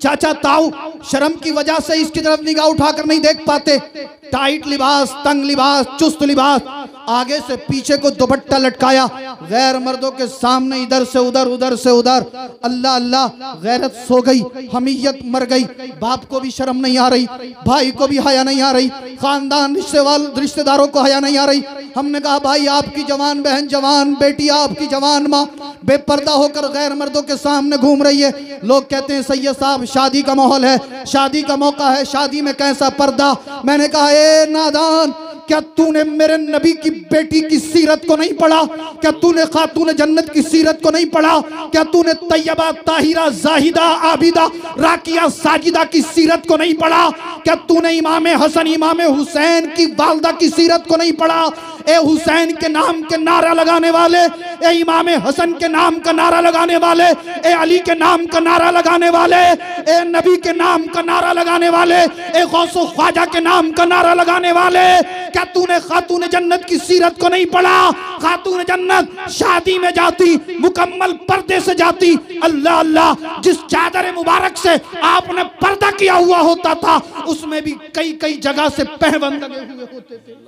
Speaker 4: चाचा ताऊ शर्म की वजह से इसकी तरफ निगाह उठाकर नहीं देख पाते। टाइट लिबास, तंग लिबास, चुस्त लिबास, आगे से पीछे को दुपट्टा लटकाया, गैर मर्दों के सामने इधर से उधर, उधर से उधर। अल्लाह अल्लाह, गैरत सो गई, हमीयत मर गई। बाप को भी शर्म नहीं आ रही, भाई को भी हया नहीं आ रही, खानदान रिश्तेदारों को हया नहीं आ रही। हमने कहा भाई आपकी जवान बहन, जवान बेटी, आपकी जवान माँ बेपर्दा होकर गैर मर्दों के सामने घूम रही है। लोग कहते हैं सैयद साहब शादी का माहौल है, शादी का मौका है, शादी में कैसा पर्दा? मैंने कहा ए नादान, क्या तूने मेरे नबी की बेटी की सीरत को नहीं पढ़ा? क्या तूने खातून जन्नत की सीरत को नहीं पढ़ा? क्या तूने तैयबा, ताहिरा, जाहिदा, आबिदा, राकिया, साजिदा की सीरत को नहीं पढ़ा? क्या तूने इमाम हसन, इमाम हुसैन की वालदा की सीरत को नहीं पढ़ा? ए हुसैन के नाम के नारा लगाने वाले, ए इमाम हसन के नाम का नारा लगाने वाले, ए अली के नाम का नारा लगाने वाले, ए नबी के नाम का नारा लगाने वाले, ए गौसो ख्वाजा के नाम का नारा लगाने वाले, क्या तूने खातून जन्नत की सीरत को नहीं पढ़ा? खातून जन्नत शादी में जाती मुकम्मल पर्दे से जाती। अल्लाह अल्लाह, जिस चादर मुबारक से आपने पर्दा किया हुआ होता था उसमें भी कई कई जगह से पहबंद लगे हुए होते थे।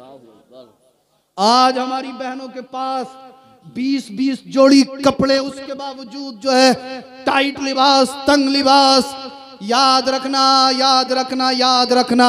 Speaker 4: आज हमारी बहनों के पास 20-20 जोड़ी कपड़े, उसके बावजूद जो है टाइट लिबास, तंग लिबास। याद रखना, याद रखना, याद रखना।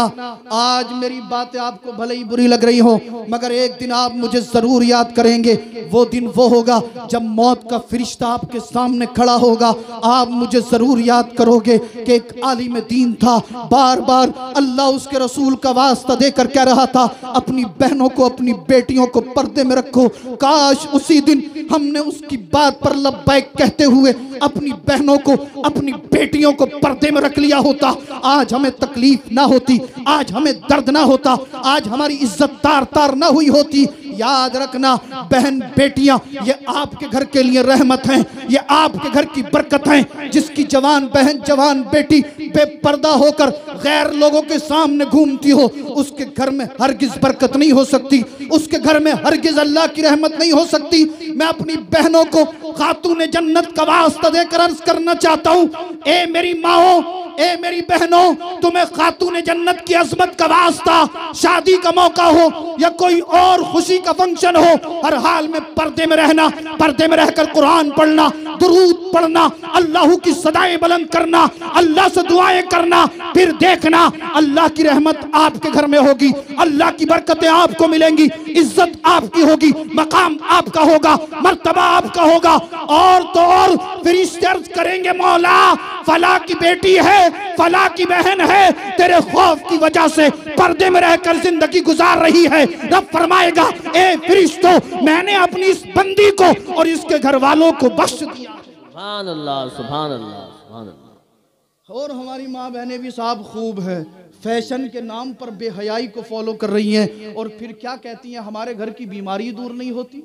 Speaker 4: आज मेरी बातें आपको भले ही बुरी लग रही हो, मगर एक दिन आप मुझे जरूर याद करेंगे। वो दिन वो होगा जब मौत का फरिश्ता आपके सामने खड़ा होगा। आप मुझे जरूर याद करोगे कि एक आलिम दीन था, बार बार अल्लाह उसके रसूल का वास्ता देकर कह रहा था अपनी बहनों को, अपनी बेटियों को पर्दे में रखो। काश उसी दिन हमने उसकी बात पर लब्बैक कहते हुए अपनी बहनों को, अपनी बेटियों को पर्दे में रख लिया होता। आज हमें तकलीफ ना होती, आज हमें दर्द ना होता, आज हमारी इज्जत तार तार ना हुई होती। याद रखना बहन बेटियां, ये आपके घर के लिए रहमत हैं, ये आपके घर की बरकत हैं। जिसकी जवान बहन जवान बेटी बेपर्दा होकर गैर लोगों के सामने घूमती हो, उसके घर में हरगिज बरकत नहीं हो सकती, उसके घर में हरगिज अल्लाह की रहमत नहीं हो सकती। मैं अपनी बहनों को खातून जन्नत का वास्ता देकर अर्ज करना चाहता हूँ, ए मेरी माओ, ए मेरी बहनों, तुम्हें खातून जन्नत की अजमत का वास्ता, शादी का मौका हो या कोई और खुशी का फंक्शन हो, हर हाल में पर्दे में रहना, पर्दे में रहकर कुरान पढ़ना, दुरूद पढ़ना, अल्लाह की सदाएं बुलंद करना, अल्लाह से दुआएं करना, फिर देखना अल्लाह की रहमत आपके घर में होगी, अल्लाह की बरकतें आपको मिलेंगी, इज्जत आपकी होगी, मकाम आपका होगा, मर्तबा आपका होगा। और तो और फरिश्ते अर्ज करेंगे, मौला फला की बेटी है, फला की बहन है, तेरे खौफ की वजह से पर्दे में रहकर जिंदगी गुजार रही है। रब फरमाएगा, ए फरिश्तों, मैंने अपनी इस बंदी को और इसके घर वालों को बख्श दिया।
Speaker 2: सुभान अल्लाह, सुभान अल्लाह, सुभान अल्लाह।
Speaker 4: और हमारी माँ बहनें भी साहब खूब है, फैशन के नाम पर बेहयाई को फॉलो कर रही हैं, और फिर क्या कहती हैं, हमारे घर की बीमारी दूर नहीं होती।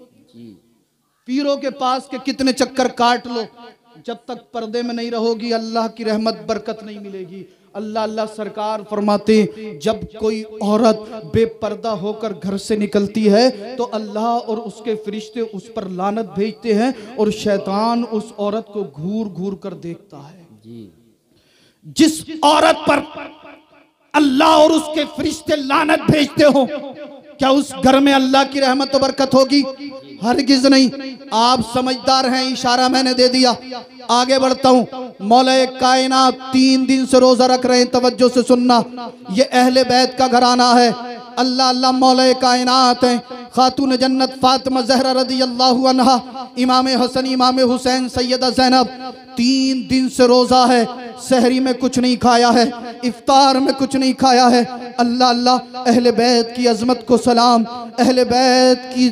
Speaker 4: पीरों के पास के कितने चक्कर काट लो, जब तक पर्दे में नहीं रहोगी अल्लाह की रहमत बरकत नहीं मिलेगी। अल्लाह अल्लाह सरकार फरमाते, जब कोई औरत बेपर्दा होकर घर से निकलती है तो अल्लाह और उसके फरिश्ते उस पर लानत भेजते हैं, और शैतान उस औरत को घूर घूर कर देखता है। जिस औरत पर अल्लाह और उसके फरिश्ते लानत भेजते हो, क्या उस घर में अल्लाह की रहमत और बरकत होगी? हरगिज नहीं। आप समझदार हैं, इशारा मैंने दे दिया, आगे बढ़ता हूं। मौला कायनात 3 दिन से रोजा रख रहे हैं, तवज्जो से सुनना, ये अहले बैत का घराना है। अल्लाह अल्लाह मौला कायनात है, खातून जन्नत फातिमा ज़हरा रज़ियल्लाहु अन्हा, इमाम हसन इमाम हुसैन सैयदा ज़ैनब 3 दिन से रोजा है, सहरी में कुछ नहीं खाया है, इफ्तार में कुछ नहीं खाया है। अल्लाह अल्लाह अहले बैत की अजमत को सलाम, अहले बैत की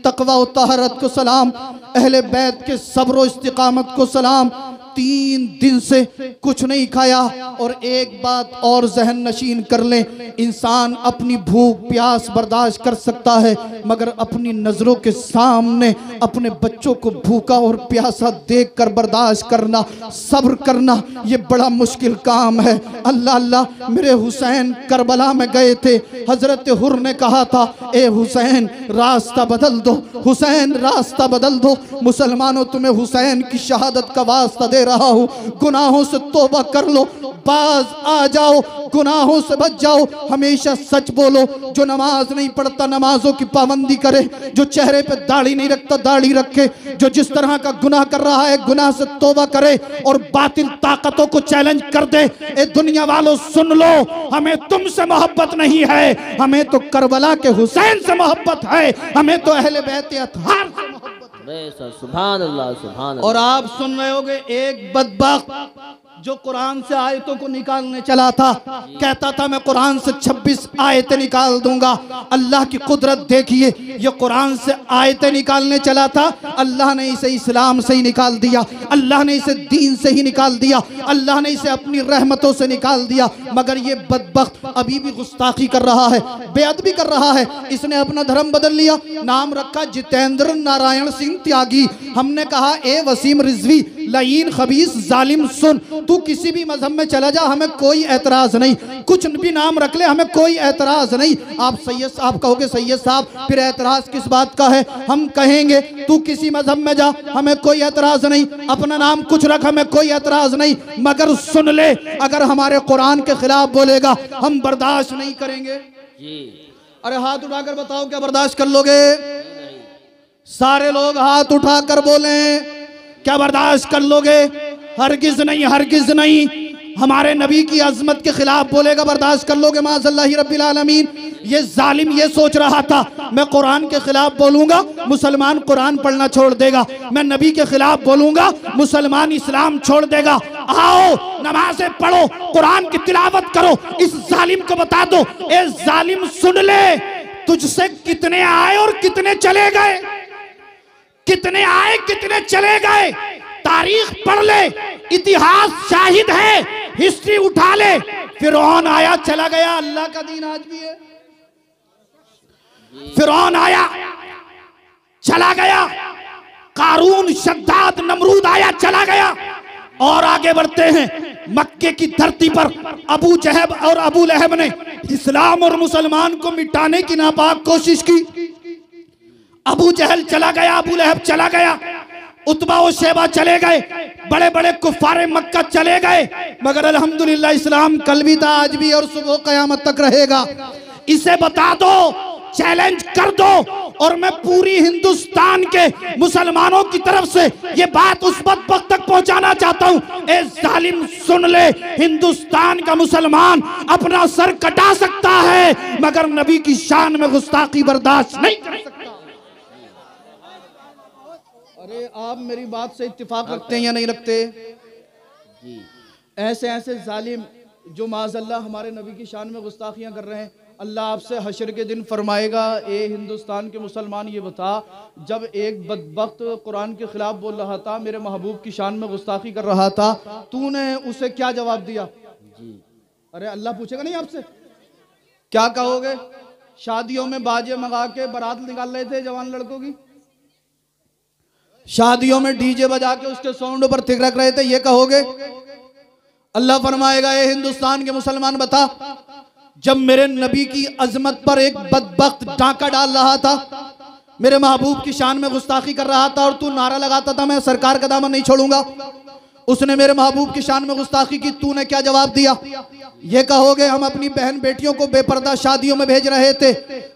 Speaker 4: तकवा और तहरत को सलाम, अहले बैत के सब्र और इस्तिकामत को सलाम। 3 दिन से कुछ नहीं खाया। और एक बात और जहन नशीन कर लें, इंसान अपनी भूख प्यास बर्दाश्त कर सकता है, मगर अपनी नजरों के सामने अपने बच्चों को भूखा और प्यासा देखकर बर्दाश्त करना, सब्र करना, ये बड़ा मुश्किल काम है। अल्लाह अल्लाह मेरे हुसैन करबला में गए थे, हजरत हुर ने कहा था, ए हुसैन रास्ता बदल दो, हुसैन रास्ता बदल दो। मुसलमानों, तुम्हें हुसैन की शहादत का वास्ता दे रहा हूं, गुनाहों से तौबा कर लो, बाज आ जाओ, गुनाहों से बच जाओ, हमेशा सच बोलो। जो नमाज नहीं पढ़ता नमाजों की पाबंदी करे, जो चेहरे पे दाढ़ी नहीं रखता दाढ़ी रखे, जो जिस तरह का गुनाह कर रहा है गुनाह से तौबा करे और बातिल ताकतों को चैलेंज कर दे। ए दुनिया वालों सुन लो, हमें तुमसे मोहब्बत नहीं है, हमें तो करबला के हुसैन से मोहब्बत है, हमें तो अहले बैत अतहार से मोहब्बत है।
Speaker 2: सुभान अल्लाह, सुभान अल्लाह।
Speaker 4: और आप सुन रहे होगे, एक बदबख्त जो कुरान से आयतों को निकालने चला था, कहता था मैं कुरान से 26 आयतें निकाल दूंगा। अल्लाह की कुदरत देखिए, ये कुरान से आयतें निकालने चला था, अल्लाह ने इसे इस्लाम से ही निकाल दिया, अल्लाह ने इसे दीन से ही निकाल दिया, अल्लाह ने इसे अपनी रहमतों से निकाल दिया। मगर ये बदबख्त अभी भी गुस्ताखी कर रहा है, बेअदबी कर रहा है। इसने अपना धर्म बदल लिया, नाम रखा जितेंद्र नारायण सिंह त्यागी। हमने कहा, ए वसीम रिजवी लईन खबीस जालिम, सुन, तू किसी भी मजहब में चला जा, हमें कोई एतराज नहीं, कुछ भी नाम रख ले, हमें कोई एतराज नहीं। आप सैयद साहब कहोगे, सैयद साहब फिर एतराज किस बात का है? हम कहेंगे तू किसी मजहब में जा, हमें कोई एतराज नहीं, अपना नाम कुछ रख, हमें कोई एतराज नहीं, मगर सुन ले, अगर हमारे कुरान के खिलाफ बोलेगा हम बर्दाश्त नहीं करेंगे। अरे हाथ उठाकर बताओ, क्या बर्दाश्त कर लोगे? सारे लोग हाथ उठाकर बोले, क्या बर्दाश्त कर लोगे? हरगिज नहीं, हरगिज नहीं। हमारे नबी की अजमत के खिलाफ बोलेगा, बर्दाश्त कर लोगे? माज़अल्लाहि रब्बिल आलमीन। ये जालिम ये सोच रहा था, मैं कुरान के खिलाफ बोलूंगा मुसलमान कुरान पढ़ना छोड़ देगा, मैं नबी के खिलाफ बोलूंगा मुसलमान इस्लाम छोड़ देगा। आओ नमाजें पढ़ो, कुरान की तिलावत करो, इस जालिम को बता दो, ए जालिम सुन ले, तुझसे कितने आए और कितने चले गए, कितने आए कितने चले गए, तारीख पढ़ ले, इतिहास शाहिद है, हिस्ट्री उठा ले। फिरौन आया चला गया, अल्लाह का दीन आज भी है। फिरौन आया चला गया, कारून, शद्दाद, नमरूद आया, चला गया। और आगे बढ़ते हैं, मक्के की धरती पर अबू जहब और अबू लहब ने इस्लाम और मुसलमान को मिटाने की नापाक कोशिश की। अबू जहल चला गया, अबू लहब चला गया, उतबा और शेबा चले गए, बड़े बड़े कुफ्फारे मक्का चले गए, मगर अल्हम्दुलिल्लाह इस्लाम कल भी था, आज भी और सुबह क़यामत तक रहेगा। इसे बता दो, चैलेंज कर दो, और मैं पूरी हिंदुस्तान के मुसलमानों की तरफ से ये बात उस बदबख्त तक पहुंचाना चाहता हूं, ए जालिम सुन ले, हिंदुस्तान का मुसलमान अपना सर कटा सकता है मगर नबी की शान में गुस्ताखी बर्दाश्त नहीं कर सकता। अरे आप मेरी बात से इत्तेफाक रखते हैं या नहीं रखते? ऐसे ऐसे जालिम जो माज़अल्लाह हमारे नबी की शान में गुस्ताखियां कर रहे हैं, अल्लाह आपसे हशर के दिन फरमाएगा, ए हिंदुस्तान के मुसलमान ये बता, जब एक बदबख्त कुरान के खिलाफ बोल रहा था, मेरे महबूब की शान में गुस्ताखी कर रहा था, तूने उसे क्या जवाब दिया? अरे अल्लाह पूछेगा नहीं आपसे, क्या कहोगे? शादियों में बाजे मंगा के बारात निकाल रहे थे जवान लड़कों की, शादियों में डीजे बजा के उसके साउंड पर थिरक रहे थे, ये कहोगे? अल्लाह फरमाएगा, ए हिंदुस्तान के मुसलमान बता, जब मेरे नबी की अजमत पर एक बदबख्त डांका डाल रहा था, मेरे महबूब की शान में गुस्ताखी कर रहा था और तू नारा लगाता था, मैं सरकार का दामन नहीं छोड़ूंगा, उसने मेरे महबूब की शान में गुस्ताखी की, तूने क्या जवाब दिया? ये कहोगे हम अपनी बहन बेटियों को बेपर्दा शादियों में भेज रहे थे?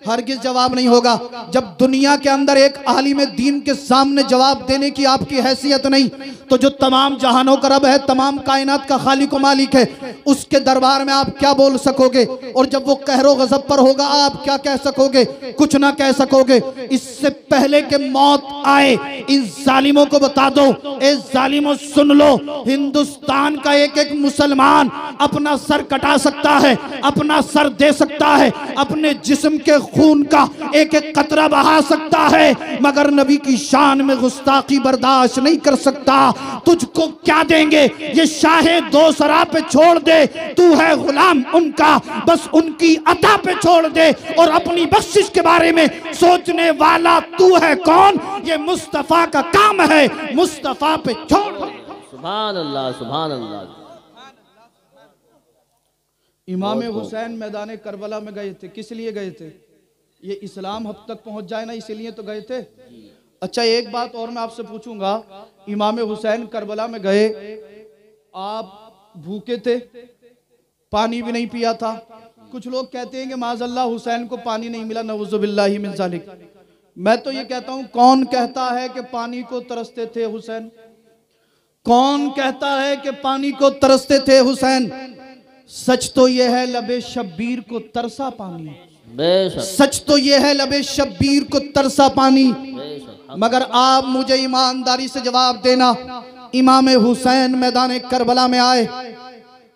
Speaker 4: हरगिज जवाब नहीं होगा। जब दुनिया के अंदर एक आलिम दीन के सामने जवाब देने की आपकी हैसियत नहीं, तो जो तमाम जहानों का रब है, तमाम कायनात का खालिक व मालिक है, उसके दरबार में आप क्या बोल सकोगे? और जब वो कहरो गजब पर होगा, आप क्या कह सकोगे? कुछ ना कह सकोगे। इससे पहले कि मौत आए, इन जालिमों को बता दो, ए जालिमों सुन लो, हिंदुस्तान का एक एक मुसलमान अपना सर कटा सकता है, अपना सर दे सकता है, अपने जिस्म के खून का एक एक कतरा बहा सकता है, मगर नबी की शान में गुस्ताखी बर्दाश्त नहीं कर सकता। तुझको क्या देंगे? ये शाहे दो सरा पे छोड़ दे, तू है गुलाम उनका, बस उनकी अता पे छोड़ दे, और अपनी बख्शिश के बारे में सोचने वाला तू है कौन? ये मुस्तफा का काम है, मुस्तफा पे छोड़ दे।
Speaker 2: सुभान अल्लाह, सुभान अल्लाह।
Speaker 4: इमाम हुसैन मैदान करबला में गए थे, किस लिए गए थे? ये इस्लाम हब तक पहुंच जाए ना, इसीलिए तो गए थे। अच्छा एक बात और मैं आपसे पूछूंगा, इमाम हुसैन करबला में गए, आप भूखे थे, पानी भी नहीं पिया था। कुछ लोग कहते हैं कि माज़अल्लाह हुसैन को पानी नहीं मिला, नऊज़ुबिल्लाहि मिन ज़ालिक। मैं तो ये कहता हूं, कौन कहता है कि पानी को तरसते थे हुसैन? कौन कहता है कि पानी को तरसते थे हुसैन? सच तो यह है लबे शब्बीर को तरसा पानी, सच तो यह है लबे शब्बीर को तरसा पानी। मगर आप मुझे ईमानदारी से जवाब देना, इमाम हुसैन मैदान करबला में आए,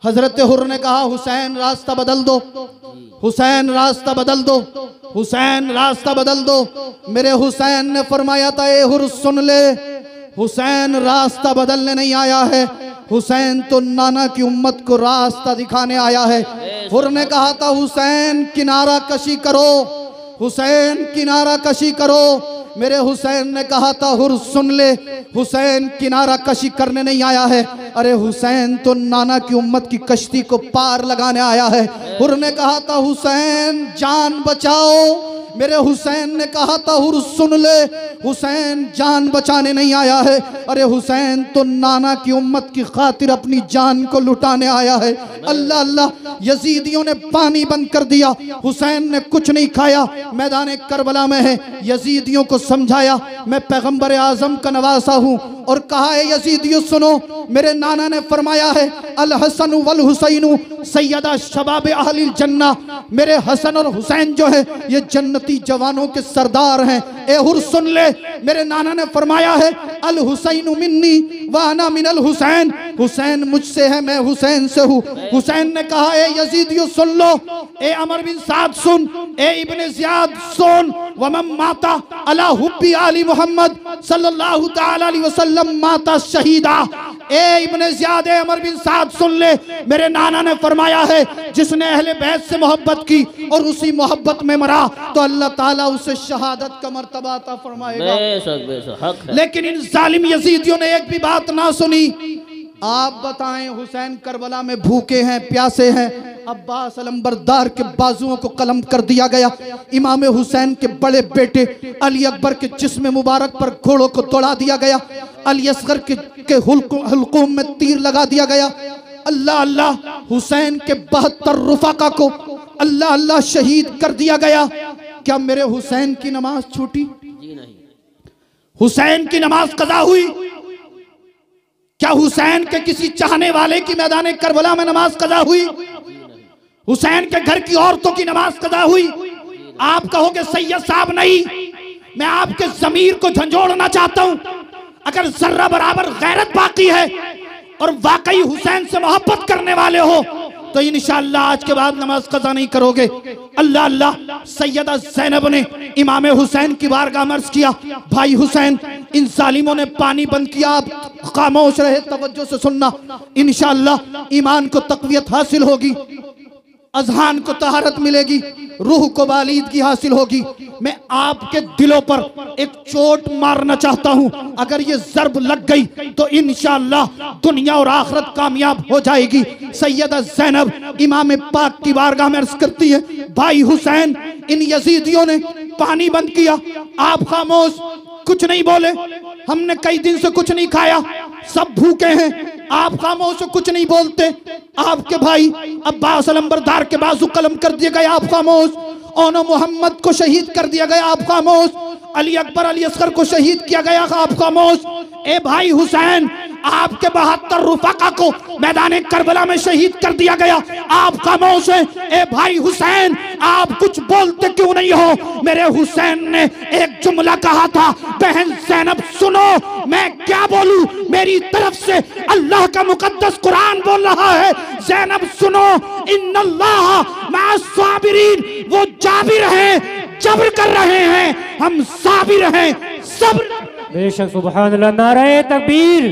Speaker 4: हजरत हुर ने कहा हुसैन रास्ता बदल दो, हुसैन रास्ता बदल दो, हुसैन रास्ता बदल दो। मेरे हुसैन ने फरमाया था, ए हुर सुन ले, हुसैन रास्ता बदलने नहीं आया है, हुसैन तो नाना की उम्मत को रास्ता दिखाने आया है। हुर ने कहा था हुसैन किनारा कशी करो, हुसैन किनारा कशी करो। मेरे हुसैन ने कहा था हुर सुन ले, हुसैन किनारा कशी करने नहीं आया है, अरे हुसैन तो नाना की उम्मत की कश्ती को पार लगाने आया है। हुर ने कहा था हुसैन जान बचाओ, मेरे हुसैन ने कहा था हुर सुन ले, हुसैन जान बचाने नहीं आया है, अरे हुसैन तो नाना की उम्मत की खातिर अपनी जान को लुटाने आया है। अल्लाह अल्लाह, यजीदियों ने पानी बंद कर दिया, हुसैन ने कुछ नहीं खाया, मैदान करबला में है। यजीदियों को समझाया मैं पैगंबर आजम का नवासा हूँ, और कहा है यजीदियों सुनो, मेरे नाना ने फरमाया है अल हसन वल हुसैन सैयदा शबाब अहलिल जन्ना, मेरे हसन और हुसैन जो है ये जन्नती जवानों के सरदार हैं। ए हुर सुन ले, मेरे नाना ने फरमाया है अल हुसैन मिन्नी व अना मिनल हुसैन, हुसैन मुझसे है, मैं हुसैन से हूँ। हुसैन ने कहा ए यजीदियों सुन लो, ए अमर बिन साद सुन, ए इब्ने ज़ियाद सुन, वमन माता अला हुब्बी आली मोहम्मद सल्लल्लाहु तआला अलैहि वसल्लम माता शहीदा, ए इब्ने ज़ियाद अमर बिन साद सुन ले, मेरे नाना ने फरमाया है जिसने अहले बैत से मोहब्बत की और उसी मोहब्बत में मरा तो अल्लाह ताला उसे शहादत का मर्तबा अता फरमाएगा।
Speaker 2: हक है।
Speaker 4: लेकिन इन जालिम यजीदियों ने एक भी बात ना सुनी। आप बताएं, हुसैन करबला में भूखे हैं, प्यासे हैं, अब्बास अलंबरदार के बाजुओं को कलम कर दिया गया, इमाम हुसैन के बड़े बेटे अली अकबर के जिस्म मुबारक पर घोड़ों को दौड़ा दिया गया, अली असगर के हुल्कूम में तीर लगा दिया गया। अल्लाह अल्लाह, हुसैन के 72 रुफाका को अल्लाह अल्लाह शहीद कर दिया गया। क्या मेरे हुसैन की नमाज छूटी?
Speaker 2: जी नहीं।
Speaker 4: हुसैन की नमाज कज़ा हुई? क्या हुसैन के किसी चाहने वाले की मैदान करबला में नमाज कज़ा हुई? हुसैन के घर की औरतों की नमाज कज़ा हुई? आप कहोगे सैयद साहब नहीं, मैं आपके ज़मीर को झंझोड़ना चाहता हूं। अगर जर्रा बराबर गैरत बाकी है और वाकई हुसैन से मोहब्बत करने वाले हो तो इंशाअल्लाह आज के बाद नमाज कज़ा नहीं करोगे। अल्लाह अल्लाह, सैयदा ज़ैनब ने इमाम हुसैन की बारगाह में अर्ज़ किया, भाई हुसैन इन जालिमों ने पानी बंद किया, आप खामोश रहे, तवज्जो से सुनना, इंशाअल्लाह ईमान को तक़वियत हासिल होगी, अज़हान को तहारत मिलेगी, रूह को बालीदगी हासिल होगी। मैं आपके दिलों पर एक चोट मारना चाहता हूं, अगर ये ज़र्ब लग गई तो इंशाअल्लाह दुनिया और आखिरत कामयाब हो जाएगी। सैयदा ज़ैनब इमाम पाक की बारगाह में अर्ज़ करती है, भाई हुसैन इन यजीदियों ने पानी बंद किया, आप खामोश, कुछ नहीं बोले, हमने कई दिन से कुछ नहीं खाया, सब भूखे हैं, आप खामोश, कुछ नहीं बोलते। आपके भाई अब्बास अलंबरदार के बाजू कलम कर दिए गए, आप खामोश। ओनो मोहम्मद को शहीद कर दिया गया, आप खामोश। अली अकबर अली असगर को शहीद किया गया, आप खामोश। ए भाई हुसैन, आपके 72 रुफाका को मैदान करबला में शहीद कर दिया गया, आप खामोश हैं। ए भाई हुसैन, आप कुछ बोलते क्यों नहीं हो? मेरे हुसैन ने एक जुमला कहा था, बहन ज़ैनब सुनो, मैं क्या बोलूं, मेरी तरफ से अल्लाह का मुकद्दस कुरान बोल रहा है, ज़ैनब सुनो, इन्नल्लाह मअस-साबिरीन, वो जाबिर हैं, जबर कर रहे हैं, हम साबिर हैं, सब्र।
Speaker 3: बेशक सुभान अल्लाह। नारे तकबीर,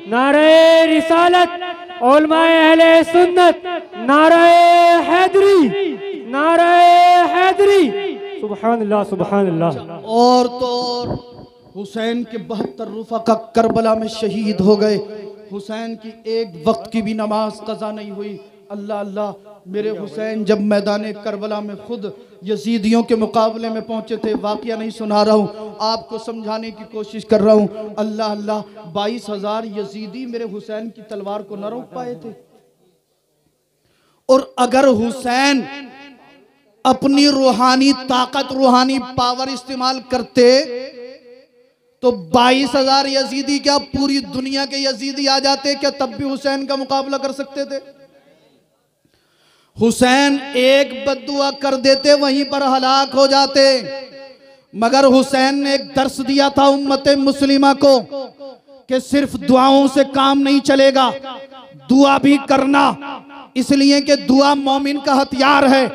Speaker 3: नारे रिसालत, उलमाए अहले सुन्नत, नारे हैदरी, नारे हैदरी, सुभान अल्लाह सुभान अल्लाह।
Speaker 4: और तो और हुसैन के 72 रुफाका करबला में शहीद हो गए, हुसैन की एक वक्त की भी नमाज कज़ा नहीं हुई। अल्लाह अल्लाह, मेरे हुसैन जब मैदान करबला में खुद यजीदियों के मुकाबले में पहुंचे थे, वाक़या नहीं सुना रहा हूँ, आपको समझाने की कोशिश कर रहा हूँ। अल्लाह अल्लाह, 22,000 यजीदी मेरे हुसैन की तलवार को न रोक पाए थे। और अगर हुसैन अपनी रूहानी ताकत, रूहानी पावर इस्तेमाल करते तो 22,000 यजीदी क्या पूरी दुनिया के यजीदी आ जाते, क्या तब भी हुसैन का मुकाबला कर सकते थे? हुसैन एक बद्दुआ कर देते, वहीं पर हलाक हो जाते। मगर हुसैन ने एक दर्स दिया था उम्मत मुस्लिमा को कि सिर्फ दुआओं से काम नहीं चलेगा, दुआ भी करना, इसलिए कि दुआ मोमिन का हथियार है।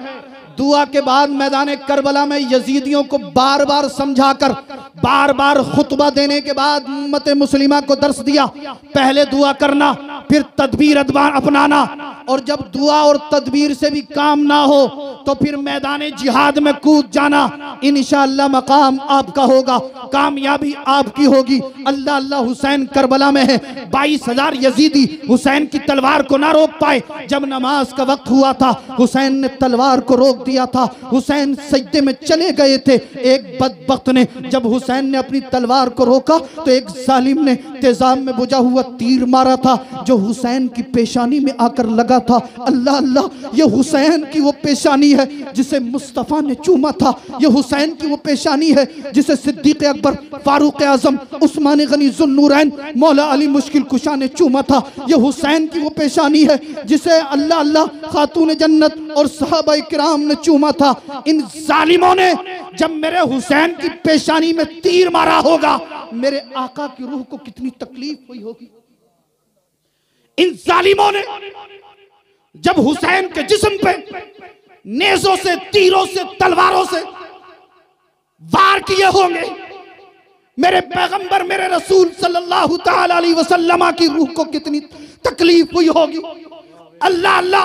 Speaker 4: दुआ के बाद मैदान करबला में यजीदियों को बार बार समझाकर, बार बार खुतबा देने के बाद उम्मत मुस्लिमा को दर्स दिया, पहले दुआ करना, फिर तदबीर अपनाना, और जब दुआ और तदबीर से भी काम ना हो तो फिर मैदान जिहाद में कूद जाना, इंशाअल्लाह मकाम आपका होगा, कामयाबी आपकी होगी। अल्लाह अल्लाह, हुसैन करबला में है, 22,000 यजीदी हुसैन की तलवार को ना रोक पाए। जब नमाज का वक्त हुआ था, हुसैन ने तलवार को रोक दिया था, हुसैन सजदे में चले गए थे। एक बदबख्त ने, जब हुसैन ने अपनी तलवार को रोका तो एक जालिम ने तेजाब में बुझा हुआ तीर मारा था, जो हुसैन की पेशानी में आकर लगा था। अल्लाह अल्लाह, ये हुसैन की वो पेशानी है जिसे मुस्तफ़ा ने चूमा था, ये हुसैन की वो पेशानी है जिसे सिद्दीक़ अकबर, फारूक आज़म, उस्मान गनी ज़ुन्नूरैन, मौला अली मुश्किल कुशा ने चूमा था। ये हुसैन की वो पेशानी है जिसे अल्लाह अल्लाह खातून जन्नत और सहाबा किराम ने चूमा था। इन जालिमों ने जब मेरे हुसैन की पेशानी में तीर मारा होगा, मेरे आका की रूह को कितनी तकलीफ हुई होगी। इन जालिमों ने जब हुसैन के जिस्म पे नेज़ों से, तीरों से, तलवारों से वार किए होंगे, मेरे पैगंबर मेरे रसूल सल्लल्लाहु ताला अलैहि वसल्लम की रूह को कितनी तकलीफ हुई होगी। अल्लाह अल्लाह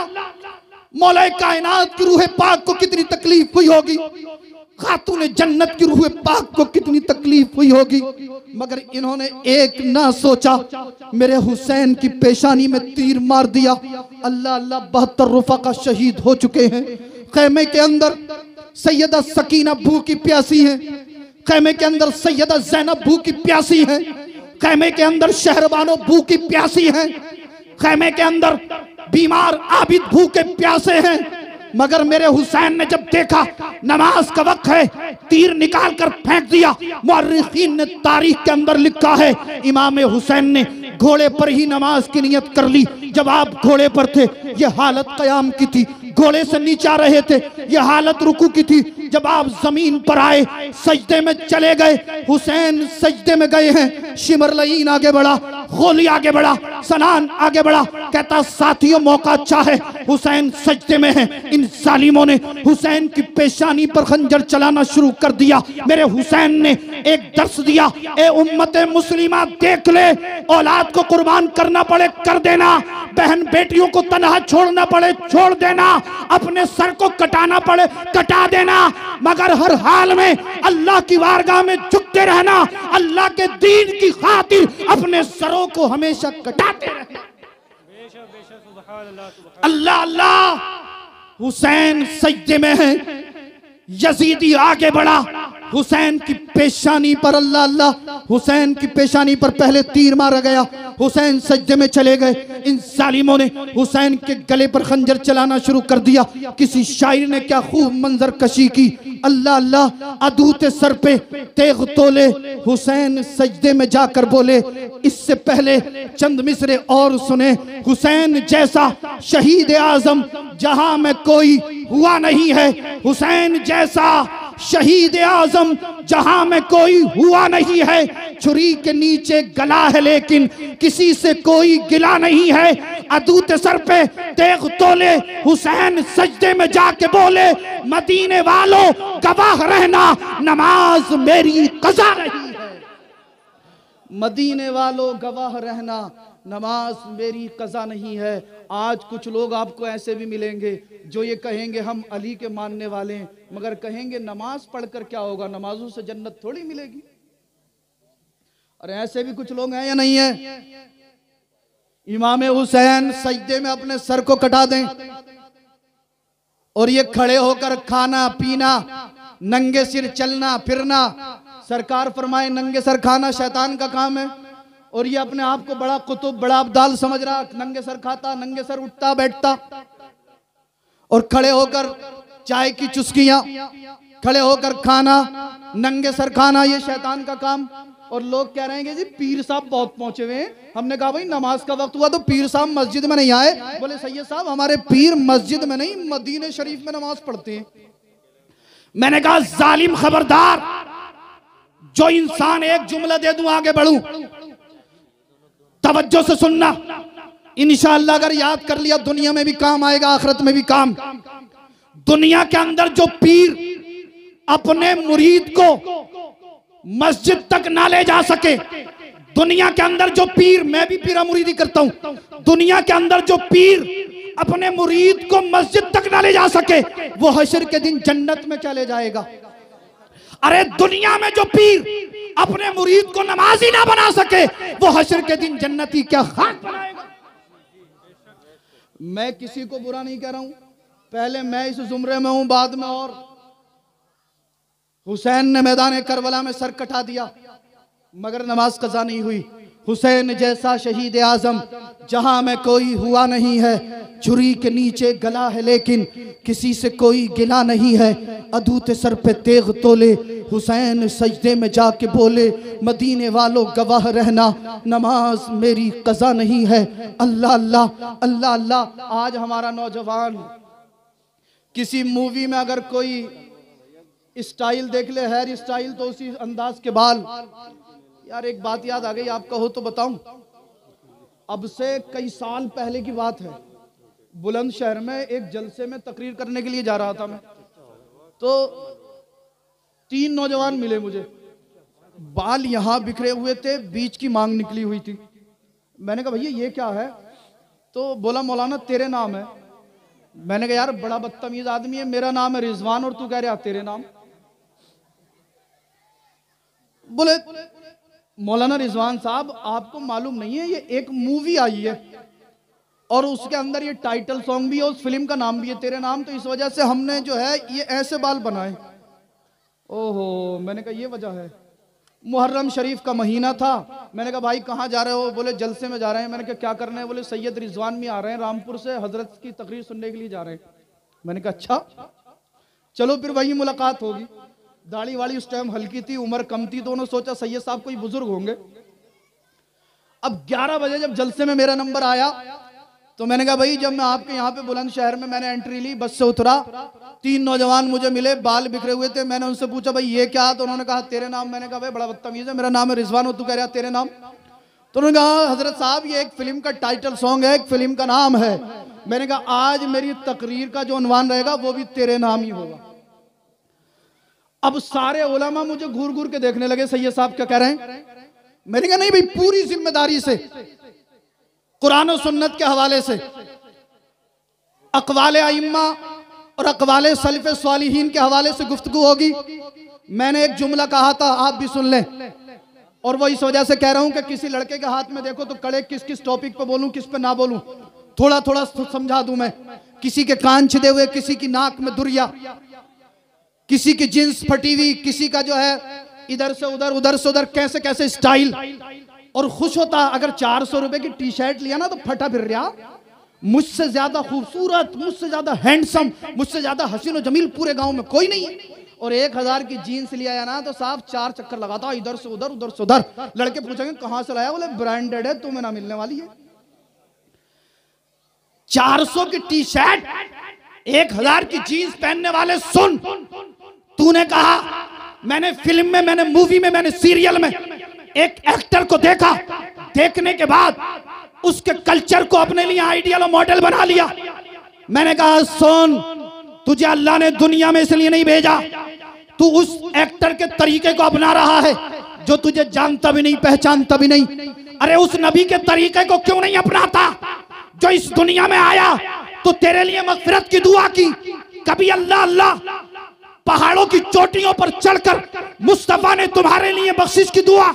Speaker 4: मौला कायनात की रूह पाक को कितनी तकलीफ हुई होगी। खातून जन्नत की रूह पाक को कितनी तकलीफ हुई होगी। मगर इन्होंने एक ना सोचा, मेरे हुसैन की पेशानी में तीर मार दिया। अल्लाह अल्लाह 72 रफ़ा शहीद हो चुके हैं। खैमे के अंदर सैयदा सकीना भूखी प्यासी है। खैमे के अंदर सैयदा ज़ैनब भूखी प्यासी है। खैमे के अंदर शहरबानो भूखी प्यासी है। खैमे के अंदर बीमार आबिद भूखे प्यासे हैं। मगर मेरे हुसैन ने जब देखा नमाज का वक्त है, तीर निकाल कर फेंक दिया। मुअर्रिखीन ने तारीख के अंदर लिखा है, इमाम हुसैन ने घोड़े पर ही नमाज की नियत कर ली। जब आप घोड़े पर थे ये हालत कयाम की थी, घोड़े से नीचे आ रहे थे ये हालत रुकू की थी। जब आप जमीन पर आए सजदे में चले गए, हुसैन सजदे में गए हैं। शिमरलईन आगे बढ़ा, खोली आगे बढ़ा, सनान आगे बढ़ा, कहता साथियों मौका अच्छा है। हुसैन सजदे में है। इन जालिमों ने हुसैन की पेशानी पर खंजर चलाना शुरू कर दिया। मेरे हुसैन ने एक दर्श दिया, ए उम्मत मुस्लिमा देख ले, औलाद को कुर्बान करना पड़े कर देना, बहन बेटियों को तनहा छोड़ना पड़े छोड़ देना, अपने सर को कटाना पड़े कटा देना, मगर हर हाल में अल्लाह की वारगाह में झुकते रहना, अल्लाह के दीन की खातिर अपने सरों को हमेशा कटाते रहना। अल्लाह अल्लाह हुसैन सजदे में है। यजीदी आगे बढ़ा, हुसैन की पेशानी पर अल्लाह अल्लाह, हुसैन की पेशानी पर पहले तीर मारा गया। हुसैन सजदे में चले गए। इन जालिमों ने हुसैन के गले पर खंजर चलाना शुरू कर दिया। किसी शायर ने क्या खूब मंजर कशी की। अल्लाह अल्लाह अदूते सर पे तेग तोले, हुसैन सजदे में जाकर बोले। इससे पहले चंद मिसरे और सुने। हुसैन जैसा शहीद आजम जहां में कोई हुआ नहीं है, हुसैन जैसा शहीद आजम जहां में कोई हुआ नहीं है। छुरी के नीचे गला है लेकिन किसी से कोई गिला नहीं है। अदूत सर पे तेग तोले, हुसैन सजदे में जाके बोले, मदीने वालों गवाह रहना, नमाज मेरी कज़ा नहीं है। मदीने वालों गवाह रहना, नमाज मेरी कज़ा नहीं है। आज कुछ लोग आपको ऐसे भी मिलेंगे जो ये कहेंगे हम अली के मानने वाले हैं, मगर कहेंगे नमाज पढ़कर क्या होगा, नमाजों से जन्नत थोड़ी मिलेगी। और ऐसे भी कुछ लोग हैं या नहीं है। इमाम हुसैन सजदे में अपने सर को कटा दें और ये खड़े होकर खाना पीना, नंगे सिर चलना फिरना। सरकार फरमाए नंगे सर खाना शैतान का काम है, और ये अपने आप को बड़ा कुतुब बड़ा अब्दाल समझ रहा, नंगे सर खाता, नंगे सर उठता बैठता, और खड़े होकर चाय की चुस्कियां, खड़े होकर खाना, नंगे सर खाना, ये शैतान का काम। और लोग कह रहे हैं जी पीर साहब बहुत पहुंचे हुए हैं। हमने कहा भाई नमाज का वक्त हुआ तो पीर साहब मस्जिद में नहीं आए। बोले सैयद साहब हमारे पीर मस्जिद में नहीं मदीने शरीफ में नमाज पढ़ते हैं। मैंने कहा जालिम खबरदार, जो इंसान एक जुमला दे दूं आगे बढ़ूं, तवज्जो से सुनना, इंशाअल्लाह अगर याद कर लिया दुनिया में भी काम आएगा आखिरत में भी काम। दुनिया के अंदर जो पीर अपने मुरीद को मस्जिद तक ना ले जा सके, दुनिया के अंदर जो पीर, मैं भी पीरा मुरीदी करता हूं, दुनिया के अंदर जो पीर अपने मुरीद को मस्जिद तक ना ले जा सके, वो हशर के दिन जन्नत में चले जाएगा। अरे दुनिया में जो पीर अपने मुरीद को नमाजी ना बना सके, वो हशर के दिन जन्नती क्या खाक बनाएगा। मैं किसी को बुरा नहीं कह रहा हूं, पहले मैं इस जुमरे में हूं, बाद में और। हुसैन ने मैदान करबला में सर कटा दिया मगर नमाज कज़ा नहीं हुई। हुसैन जैसा शहीद आजम जहां में कोई हुआ नहीं है। छुरी के नीचे गला है लेकिन किसी से कोई गिला नहीं है। अदूते सर पे तेग तोले, हुसैन सजदे में जाके बोले, मदीने वालों गवाह रहना, नमाज मेरी कज़ा नहीं है। अल्लाह अल्लाह अल्लाह अल्लाह। आज हमारा नौजवान किसी मूवी में अगर कोई स्टाइल देख ले, हेयर स्टाइल, तो उसी अंदाज के बाल। यार एक बात याद आ गई, आप कहो तो बताऊं। अब से कई साल पहले की बात है, बुलंदशहर में एक जलसे में तकरीर करने के लिए जा रहा था मैं, तो 3 नौजवान मिले मुझे। बाल यहाँ बिखरे हुए थे, बीच की मांग निकली हुई थी। मैंने कहा भैया ये क्या है? तो बोला मौलाना तेरे नाम है। मैंने कहा यार बड़ा बदतमीज आदमी है, मेरा नाम है रिजवान और तू कह रहा तेरे नाम। बोले मौलाना रिजवान साहब आपको मालूम नहीं है, ये एक मूवी आई है और उसके अंदर ये टाइटल सॉन्ग भी है, उस फिल्म का नाम भी है तेरे नाम, तो इस वजह से हमने जो है ये ऐसे बाल बनाए। ओहो, मैंने कहा ये वजह है। मुहर्रम शरीफ का महीना था। मैंने कहा भाई कहाँ जा रहे हो? बोले जलसे में जा रहे हैं। मैंने कहा क्या करना है? बोले सैयद रिजवान भी आ रहे हैं रामपुर से, हजरत की तकरीर सुनने के लिए जा रहे हैं। मैंने कहा अच्छा चलो फिर वही मुलाकात होगी। दाढ़ी वाड़ी उस टाइम हल्की थी, उम्र कम थी, दोनों सोचा सैयद साहब कोई बुजुर्ग होंगे। अब 11 बजे जब जलसे में मेरा नंबर आया तो मैंने कहा भाई जब मैं आपके यहाँ पे बुलंदशहर में मैंने एंट्री ली, बस से उतरा, 3 नौजवान मुझे मिले, बाल बिखरे हुए थे। मैंने उनसे पूछा भाई ये क्या? तो उन्होंने कहा तेरे नाम। मैंने कहा भाई बड़ा बदतमीज है, मेरा नाम है रिजवान और तू कह रहा तेरे नाम। तो उन्होंने कहा हजरत साहब ये एक फिल्म का टाइटल सॉन्ग है, एक फिल्म का नाम है। मैंने कहा आज मेरी तकरीर का जो उन्वान रहेगा वो भी तेरे नाम ही होगा। अब सारे उलमा मुझे घूर घूर के देखने लगे, सैयद साहब क्या कह रहे हैं? मैंने कहा नहीं भाई पूरी जिम्मेदारी से कुरान और सुन्नत के हवाले से, अक़वाले आइम्मा और अक़वाले सलफ़ स्वालिहीन के हवाले से गुफ्तगू होगी। मैंने एक जुमला कहा था, आप भी सुन लें, और वो इस वजह से कह रहा हूं कि किसी लड़के के हाथ में देखो तो कड़े किस किस टॉपिक पे बोलूं, किस पे ना बोलूं, थोड़ा थोड़ा समझा दूं मैं। किसी के कान छिदे हुए, किसी की नाक में दुरिया, किसी की जींस फटी हुई, किसी का जो है इधर से उधर उधर से उधर, कैसे कैसे स्टाइल। और खुश होता अगर 400 रुपए की टी शर्ट लिया ना तो फटा फिर रहा। मुझसे ज्यादा खूबसूरत, मुझसे ज्यादा हैंडसम, मुझसे ज्यादा हसीन और जमील पूरे गांव में कोई नहीं है। और 1000 की जीन्स लिया ना तो साहब 4 चक्कर लगाता, इधर से उधर उधर से उधर। लड़के पूछेंगे कहां से लाया? बोले ब्रांडेड है, तुम्हें ना मिलने वाली है। 400 की टी शर्ट, 1000 की जीन्स पहनने वाले सुन, तूने कहा मैंने फिल्म में, मैंने मूवी में, मैंने सीरियल में एक एक्टर को देखा, देखने के बाद उसके कल्चर को अपने लिए आइडियल और मॉडल बना लिया। मैंने कहा सुन, तुझे अल्लाह ने दुनिया में इसलिए नहीं भेजा, तू उस एक्टर के तरीके को अपना रहा है जो तुझे जानता भी नहीं, पहचानता भी नहीं। अरे उस नबी के तरीके को क्यों नहीं अपनाता जो इस दुनिया में आया तो तेरे लिए मगफिरत की दुआ की? कभी अल्लाह अल्लाह पहाड़ों की चोटियों पर चढ़कर मुस्तफा ने तुम्हारे लिए बख्शिश की दुआ,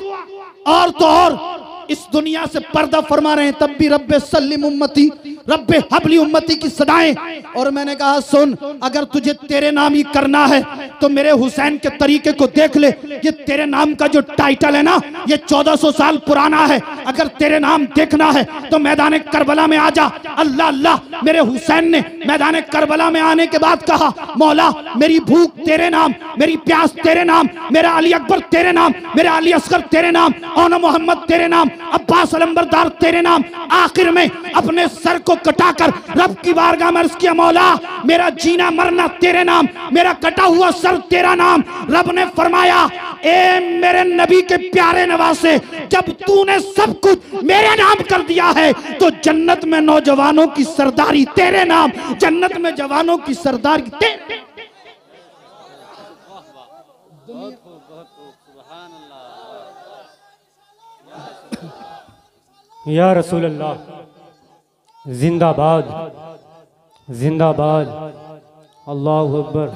Speaker 4: और तो और इस दुनिया से पर्दा फरमा रहे हैं, तब भी रब्बे सल्लिम उम्मती, रब्बे हबली उम्मती की सदाएं। और मैंने कहा सुन, अगर तुझे तेरे नाम ही करना है तो मेरे हुसैन के तरीके को देख ले। ये तेरे नाम का जो टाइटल है ना, ये 1400 साल पुराना है। अगर तेरे नाम देखना है तो मैदान करबला में आ जा। अल्लाह अल्लाह, मेरे हुसैन ने मैदान करबला में आने के बाद कहा मौला मेरी भूख तेरे नाम, मेरी प्यास तेरे नाम, मेरा अली अकबर तेरे नाम, मेरा अली असगर तेरे नाम, औना मोहम्मद तेरे नाम, अब्बास अलंबरदार तेरे नाम। आखिर में अपने सर को कटाकर रब की बारगाह में अर्ज किया मौला मेरा जीना मरना तेरे नाम, मेरा कटा हुआ सर तेरा नाम। रब ने फरमाया ए मेरे नबी के प्यारे नवासे, जब तूने सब कुछ मेरे नाम कर दिया है तो जन्नत में नौजवानों की सरदारी तेरे नाम, जन्नत में जवानों की सरदारी तेरे।
Speaker 3: या रसूल अल्लाह जिंदाबाद जिंदाबाद, अल्लाहु अकबर,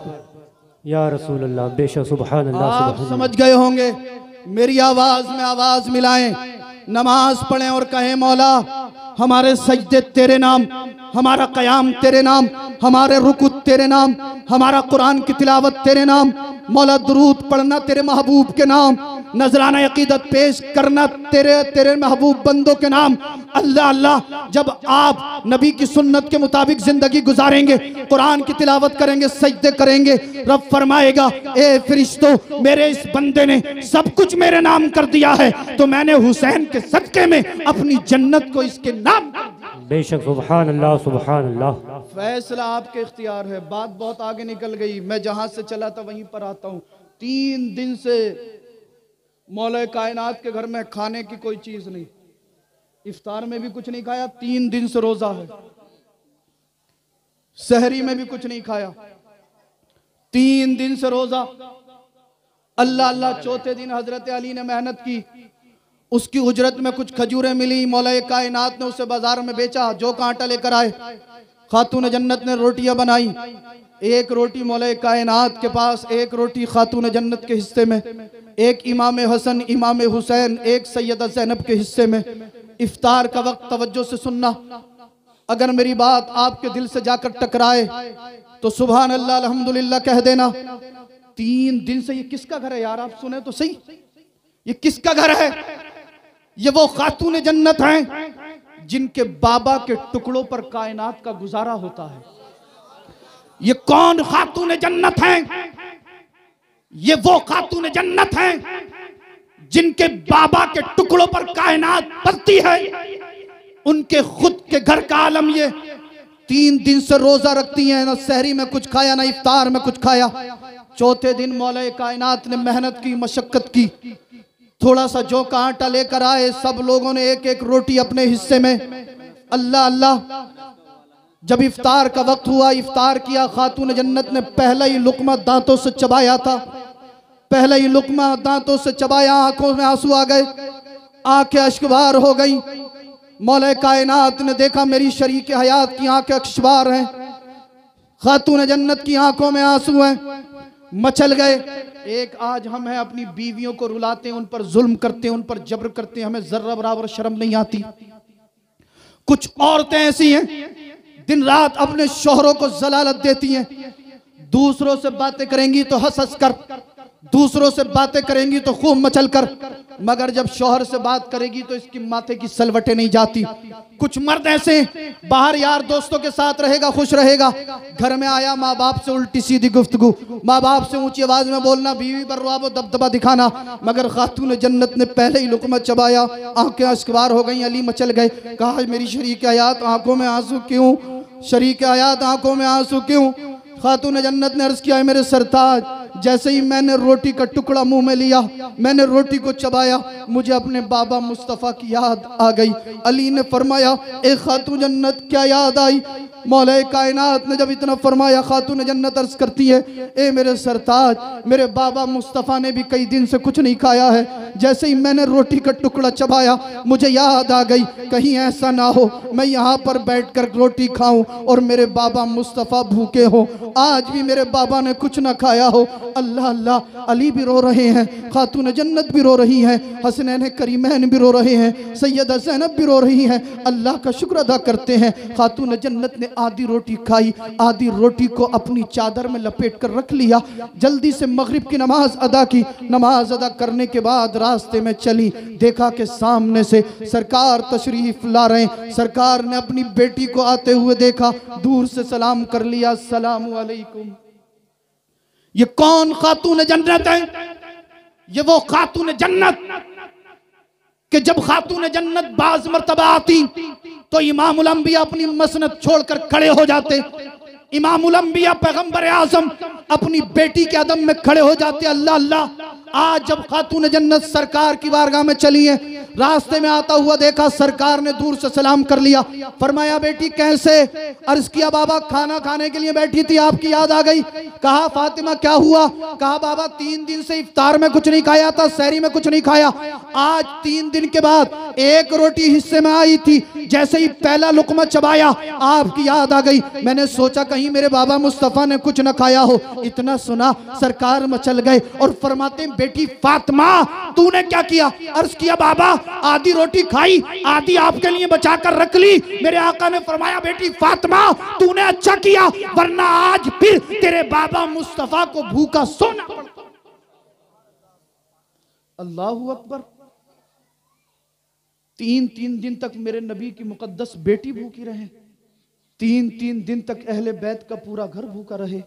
Speaker 3: या रसूल अल्लाह, बेशक सुभान अल्लाह।
Speaker 4: आप समझ गए होंगे, मेरी आवाज में आवाज मिलाएं, नमाज पढ़ें और कहें मौला हमारे सजदे तेरे नाम, हमारा कयाम तेरे नाम, हमारे रुकू तेरे नाम, हमारा कुरान की तिलावत तेरे नाम, मौला दुरूद पढ़ना तेरे महबूब के नाम, नजराना अकीदत पेश करना तेरे महबूब बंदों के नाम। अल्लाह अल्लाह, जब आप नबी की सुन्नत के मुताबिक जिंदगी गुजारेंगे, कुरान की तिलावत करेंगे, सजदे करेंगे, रब फरमाएगा ए फरिश्तों मेरे इस बंदे ने सब कुछ मेरे नाम कर दिया है तो मैंने हुसैन के सदके में अपनी जन्नत को इसके नाम।
Speaker 3: बेशक सुभान अल्लाह सुभान अल्लाह।
Speaker 4: फैसला आपके इख्तियार है। बात बहुत आगे निकल गई, मैं जहां से चला था वहीं पर आता हूं। 3 दिन से मौला कायनात के घर में खाने की कोई चीज नहीं, इफ्तार में भी कुछ नहीं खाया, 3 दिन से रोजा है, सहरी में भी कुछ नहीं खाया, 3 दिन से रोजा। अल्लाह अल्लाह। चौथे दिन हजरत अली ने मेहनत की, उसकी उजरत में कुछ खजूरें मिली, मौलाए कायनात ने उसे बाजार में बेचा, जो का आटा लेकर आए। खातून जन्नत ने रोटियां बनाई, एक रोटी मौलाए कायनात के पास, एक रोटी खातून जन्नत के हिस्से में, एक इमाम हसन इमाम हुसैन, एक सैयदा ज़ैनब के हिस्से में। इफ्तार का वक्त तवज्जो से सुनना, अगर मेरी बात आपके दिल से जाकर टकराए तो सुभान अल्लाह अल्हम्दुलिल्लाह कह देना। 3 दिन से ये किसका घर है यार, आप सुने तो सही, ये किसका घर है? ये वो खातून जन्नत हैं जिनके बाबा के टुकड़ों पर कायनात का गुजारा होता है। ये कौन खातून जन्नत हैं? ये वो खातून जन्नत हैं जिनके बाबा के टुकड़ों पर कायनात पलती है। उनके खुद के घर का आलम ये। 3 दिन से रोजा रखती हैं, ना सहरी में कुछ खाया ना इफ्तार में कुछ खाया। चौथे दिन मौलाए कायनात ने मेहनत की, मशक्कत की, थोड़ा सा जौ का आटा लेकर आए। सब लोगों ने एक एक रोटी अपने हिस्से में। अल्लाह अल्लाह। जब इफ्तार का वक्त हुआ, इफ्तार किया। खातून जन्नत ने पहला ही लुकमा दांतों से चबाया था, पहला ही लुकमा दांतों से चबाया, आंखों में आंसू आ गए, आंखें अश्कबार हो गई। मौला कायनात ने देखा मेरी शरीक हयात की आंखें अश्कबार हैं, खातून जन्नत की आंखों में आंसू हैं, मचल गए। एक आज हम हैं अपनी बीवियों को रुलाते हैं, उन पर जुल्म करते हैं, उन पर जबर करते हैं, हमें जर्रा बराबर शर्म नहीं आती। कुछ औरतें ऐसी हैं दिन रात अपने शोहरों को जलालत देती हैं। दूसरों से बातें करेंगी तो हंस हंस कर, दूसरों से बातें करेंगी तो खूब मचल कर, मगर जब शौहर से बात करेगी तो इसकी माथे की सलवटें नहीं जाती। कुछ मर्द ऐसे बाहर यार दोस्तों के साथ रहेगा, खुश रहेगा, घर में आया माँ बाप से उल्टी सीधी गुफ्तगू, माँ बाप से ऊंची आवाज में बोलना, बीवी पर रुआब दबदबा दिखाना। मगर खातून जन्नत ने पहले ही लुकमा चबाया, आंखें अश्कबार हो गई, अली मचल गए। कहा मेरी शरीक हयात आंखों में आंसू क्यों, शरीक हयात आंखों में आंसू क्यों? खातून जन्नत ने अर्ज किया मेरे सरताज, जैसे ही मैंने रोटी का टुकड़ा मुंह में लिया, मैंने रोटी को चबाया, मुझे अपने बाबा मुस्तफ़ा की याद आ गई। अली ने फरमाया ए खातून जन्नत क्या याद आई? मौला कायनात ने जब इतना फरमाया, खातून जन्नत अर्ज करती है ए मेरे सरताज, मेरे बाबा मुस्तफ़ा ने भी कई दिन से कुछ नहीं खाया है, जैसे ही मैंने रोटी का टुकड़ा चबाया मुझे याद आ गई, कहीं ऐसा ना हो मैं यहाँ पर बैठकर रोटी खाऊं और मेरे बाबा मुस्तफ़ा भूखे हो, आज भी मेरे बाबा ने कुछ ना खाया हो। अल्लाह अल्लाह। अली भी रो रहे हैं, खातून जन्नत भी रो रही हैं, हसनैन करीमैन भी रो रहे हैं, सैयदा ज़ैनब भी रो रही हैं। अल्लाह का शुक्र अदा करते हैं, खातून जन्नत ने आधी रोटी खाई, आधी रोटी को अपनी चादर में लपेट कर रख लिया, जल्दी से मगरिब की नमाज अदा की। नमाज अदा करने के बाद रास्ते में चली, देखा कि सामने से सरकार तशरीफ ला रहे हैं। सरकार ने अपनी बेटी को आते हुए देखा, दूर से सलाम कर लिया, अस्सलामु अलैकुम। ये कौन खातून जन्नत है? ये वो खातून जन्नत कि जब खातून जन्नत बाज मर्तबा आती तो इमामुल अंबिया अपनी मसनद छोड़कर खड़े हो जाते। इमामुल अंबिया पैगंबर आजम अपनी बेटी के अदम में खड़े हो जाते। अल्लाह अल्लाह। आज जब खातून जन्नत सरकार की बारगाह में चली है, रास्ते में आता हुआ देखा, सरकार ने दूर से सलाम कर लिया, फरमाया बेटी कैसे? अर्ज किया बाबा खाना खाने के लिए बैठी थी, आपकी याद आ गई। कहा फातिमा क्या हुआ? कहा बाबा 3 दिन से इफ्तार में कुछ नहीं खाया था, सहरी में कुछ नहीं खाया, आज 3 दिन के बाद एक रोटी हिस्से में आई थी, जैसे ही पहला लुकमा चबाया आपकी याद आ गई, मैंने सोचा कहीं मेरे बाबा मुस्तफा ने कुछ न खाया हो। इतना सुना सरकार मचल गए और फरमाते बेटी फातिमा तूने क्या किया? अर्ज किया बाबा आधी रोटी खाई, आधी आपके लिए बचा कर रख ली। मेरे आका ने फरमाया बेटी फातिमा तूने अच्छा किया, वरना आज फिर तेरे बाबा मुस्तफा को भूखा सोना पड़ता। अल्लाहू अकबर। 3 दिन तक मेरे नबी की मुकद्दस बेटी भूखी रहे, 3 दिन तक अहले बैत का पूरा घर भूखा रहे।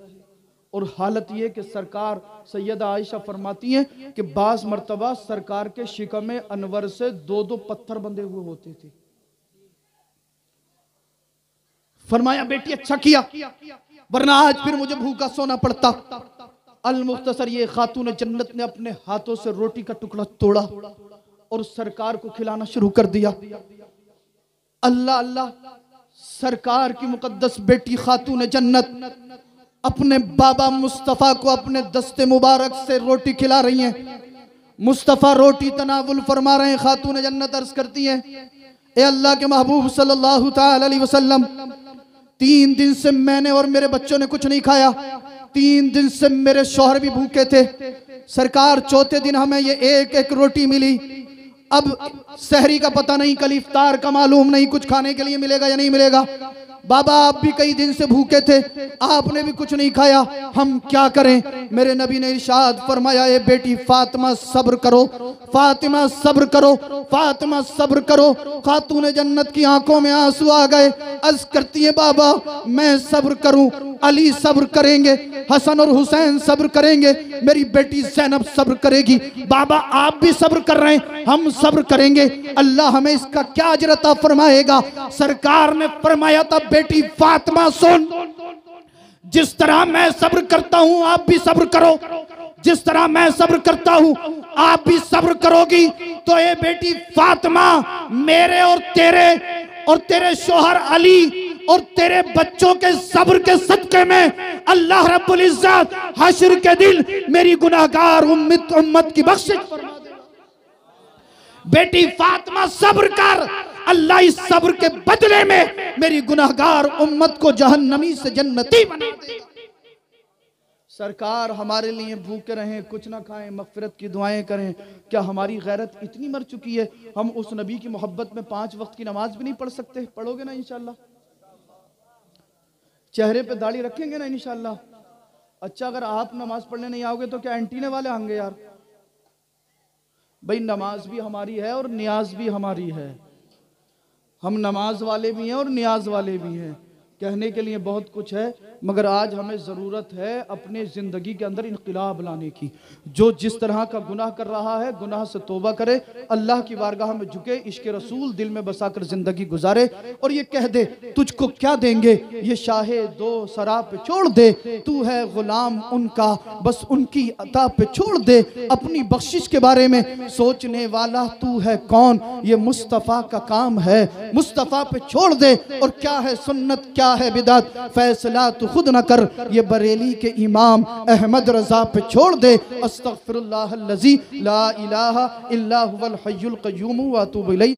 Speaker 4: और हालत यह कि सरकार सैयदा आयशा फरमाती हैं कि बास मर्तबा सरकार के शिकमे अनवर से 2-2 पत्थर बंधे हुए होते थे। फरमाया बेटी अच्छा किया, वरना आज फिर मुझे भूखा सोना पड़ता। अल मुख्तसर ये खातून जन्नत ने अपने हाथों से रोटी का टुकड़ा तोड़ा और सरकार को खिलाना शुरू कर दिया। अल्लाह अल्लाह। सरकार की मुकद्दस बेटी खातून जन्नत अपने बाबा मुस्तफ़ा को अपने दस्ते मुबारक से रोटी खिला रही हैं। मुस्तफ़ा रोटी तनावुल फरमा रहे हैं। खातून जन्नत अर्ज करती हैं, ए अल्लाह के महबूब सल्लल्लाहु ताला अलैहि वसल्लम, 3 दिन से मैंने और मेरे बच्चों ने कुछ नहीं खाया, 3 दिन से मेरे शौहर भी भूखे थे। सरकार, चौथे दिन हमें ये एक एक रोटी मिली। अब सहरी का पता नहीं, कल इफ्तार का मालूम नहीं, कुछ खाने के लिए मिलेगा या नहीं मिलेगा। बाबा आप भी कई दिन से भूखे थे, आपने भी कुछ नहीं खाया, हम क्या करें? मेरे नबी ने इरशाद फरमाया, ए बेटी फातिमा सब्र करो, फातिमा सब्र करो, फातिमा सब्र करो। खातून जन्नत की आंखों में आंसू आ गए। अर्ज करती है, बाबा मैं सब्र करूं, अली सब्र करेंगे, हसन और हुसैन सब्र करेंगे, मेरी बेटी ज़ैनब सब्र करेगी। बाबा आप भी सब्र कर रहे हैं, हम सब्र करेंगे, अल्लाह हमें इसका क्या अजर अता फरमाएगा। सरकार ने फरमाया था, बेटी फातिमा सुन, जिस तरह मैं सब्र करता हूं आप भी सब्र करो, जिस तरह मैं सब्र करता हूं आप भी सब्र करोगी तो ये बेटी फातिमा मेरे और तेरे शौहर अली और तेरे बच्चों के सब्र के सदके में अल्लाह रब्बुल इज्जत हश्र के दिन मेरी गुनाहगार उम्मत की बख्शिश फरमा देगा। बेटी फातिमा सब्र कर, अल्लाह इस सब्र के बदले में मेरी गुनाहगार उम्मत को जहन्नमी से जन्नती बना देगा। सरकार हमारे लिए भूखे रहें, कुछ ना खाएं, मगफिरत की दुआएं करें। क्या हमारी गैरत इतनी मर चुकी है हम उस नबी की मोहब्बत में 5 वक्त की नमाज भी नहीं पढ़ सकते? पढ़ोगे ना इंशाल्लाह? चेहरे पे दाढ़ी रखेंगे ना इंशाल्लाह? अच्छा, अगर आप नमाज पढ़ने नहीं आओगे तो क्या एंटीने वाले आएंगे? यार भाई, नमाज भी हमारी है और नियाज भी हमारी है। हम नमाज वाले भी हैं और नियाज वाले भी हैं। कहने के लिए बहुत कुछ है, मगर आज हमें ज़रूरत है अपने ज़िंदगी के अंदर इनक़िलाब लाने की। जो जिस तरह का गुनाह कर रहा है, गुनाह से तौबा करे, अल्लाह की बारगाह में झुके, इश्क़ रसूल दिल में बसाकर ज़िंदगी गुजारे और ये कह दे, तुझको क्या देंगे ये शाहे दो सरा पे छोड़ दे, तू है ग़ुलाम उनका बस उनकी अता पे छोड़ दे। अपनी बख्शिश के बारे में सोचने वाला तू है कौन, ये मुस्तफ़ा का काम है, मुस्तफ़ा पे छोड़ दे। और क्या है सुन्नत, क्या है बिदअत, फैसला तू खुद न कर, ये बरेली के इमाम अहमद रजा पे छोड़ दे। अस्तगफिरुल्लाह अल्लज़ी ला इलाहा इल्ला हुवल हय्युल क़य्यूम व अतूबु इलैह।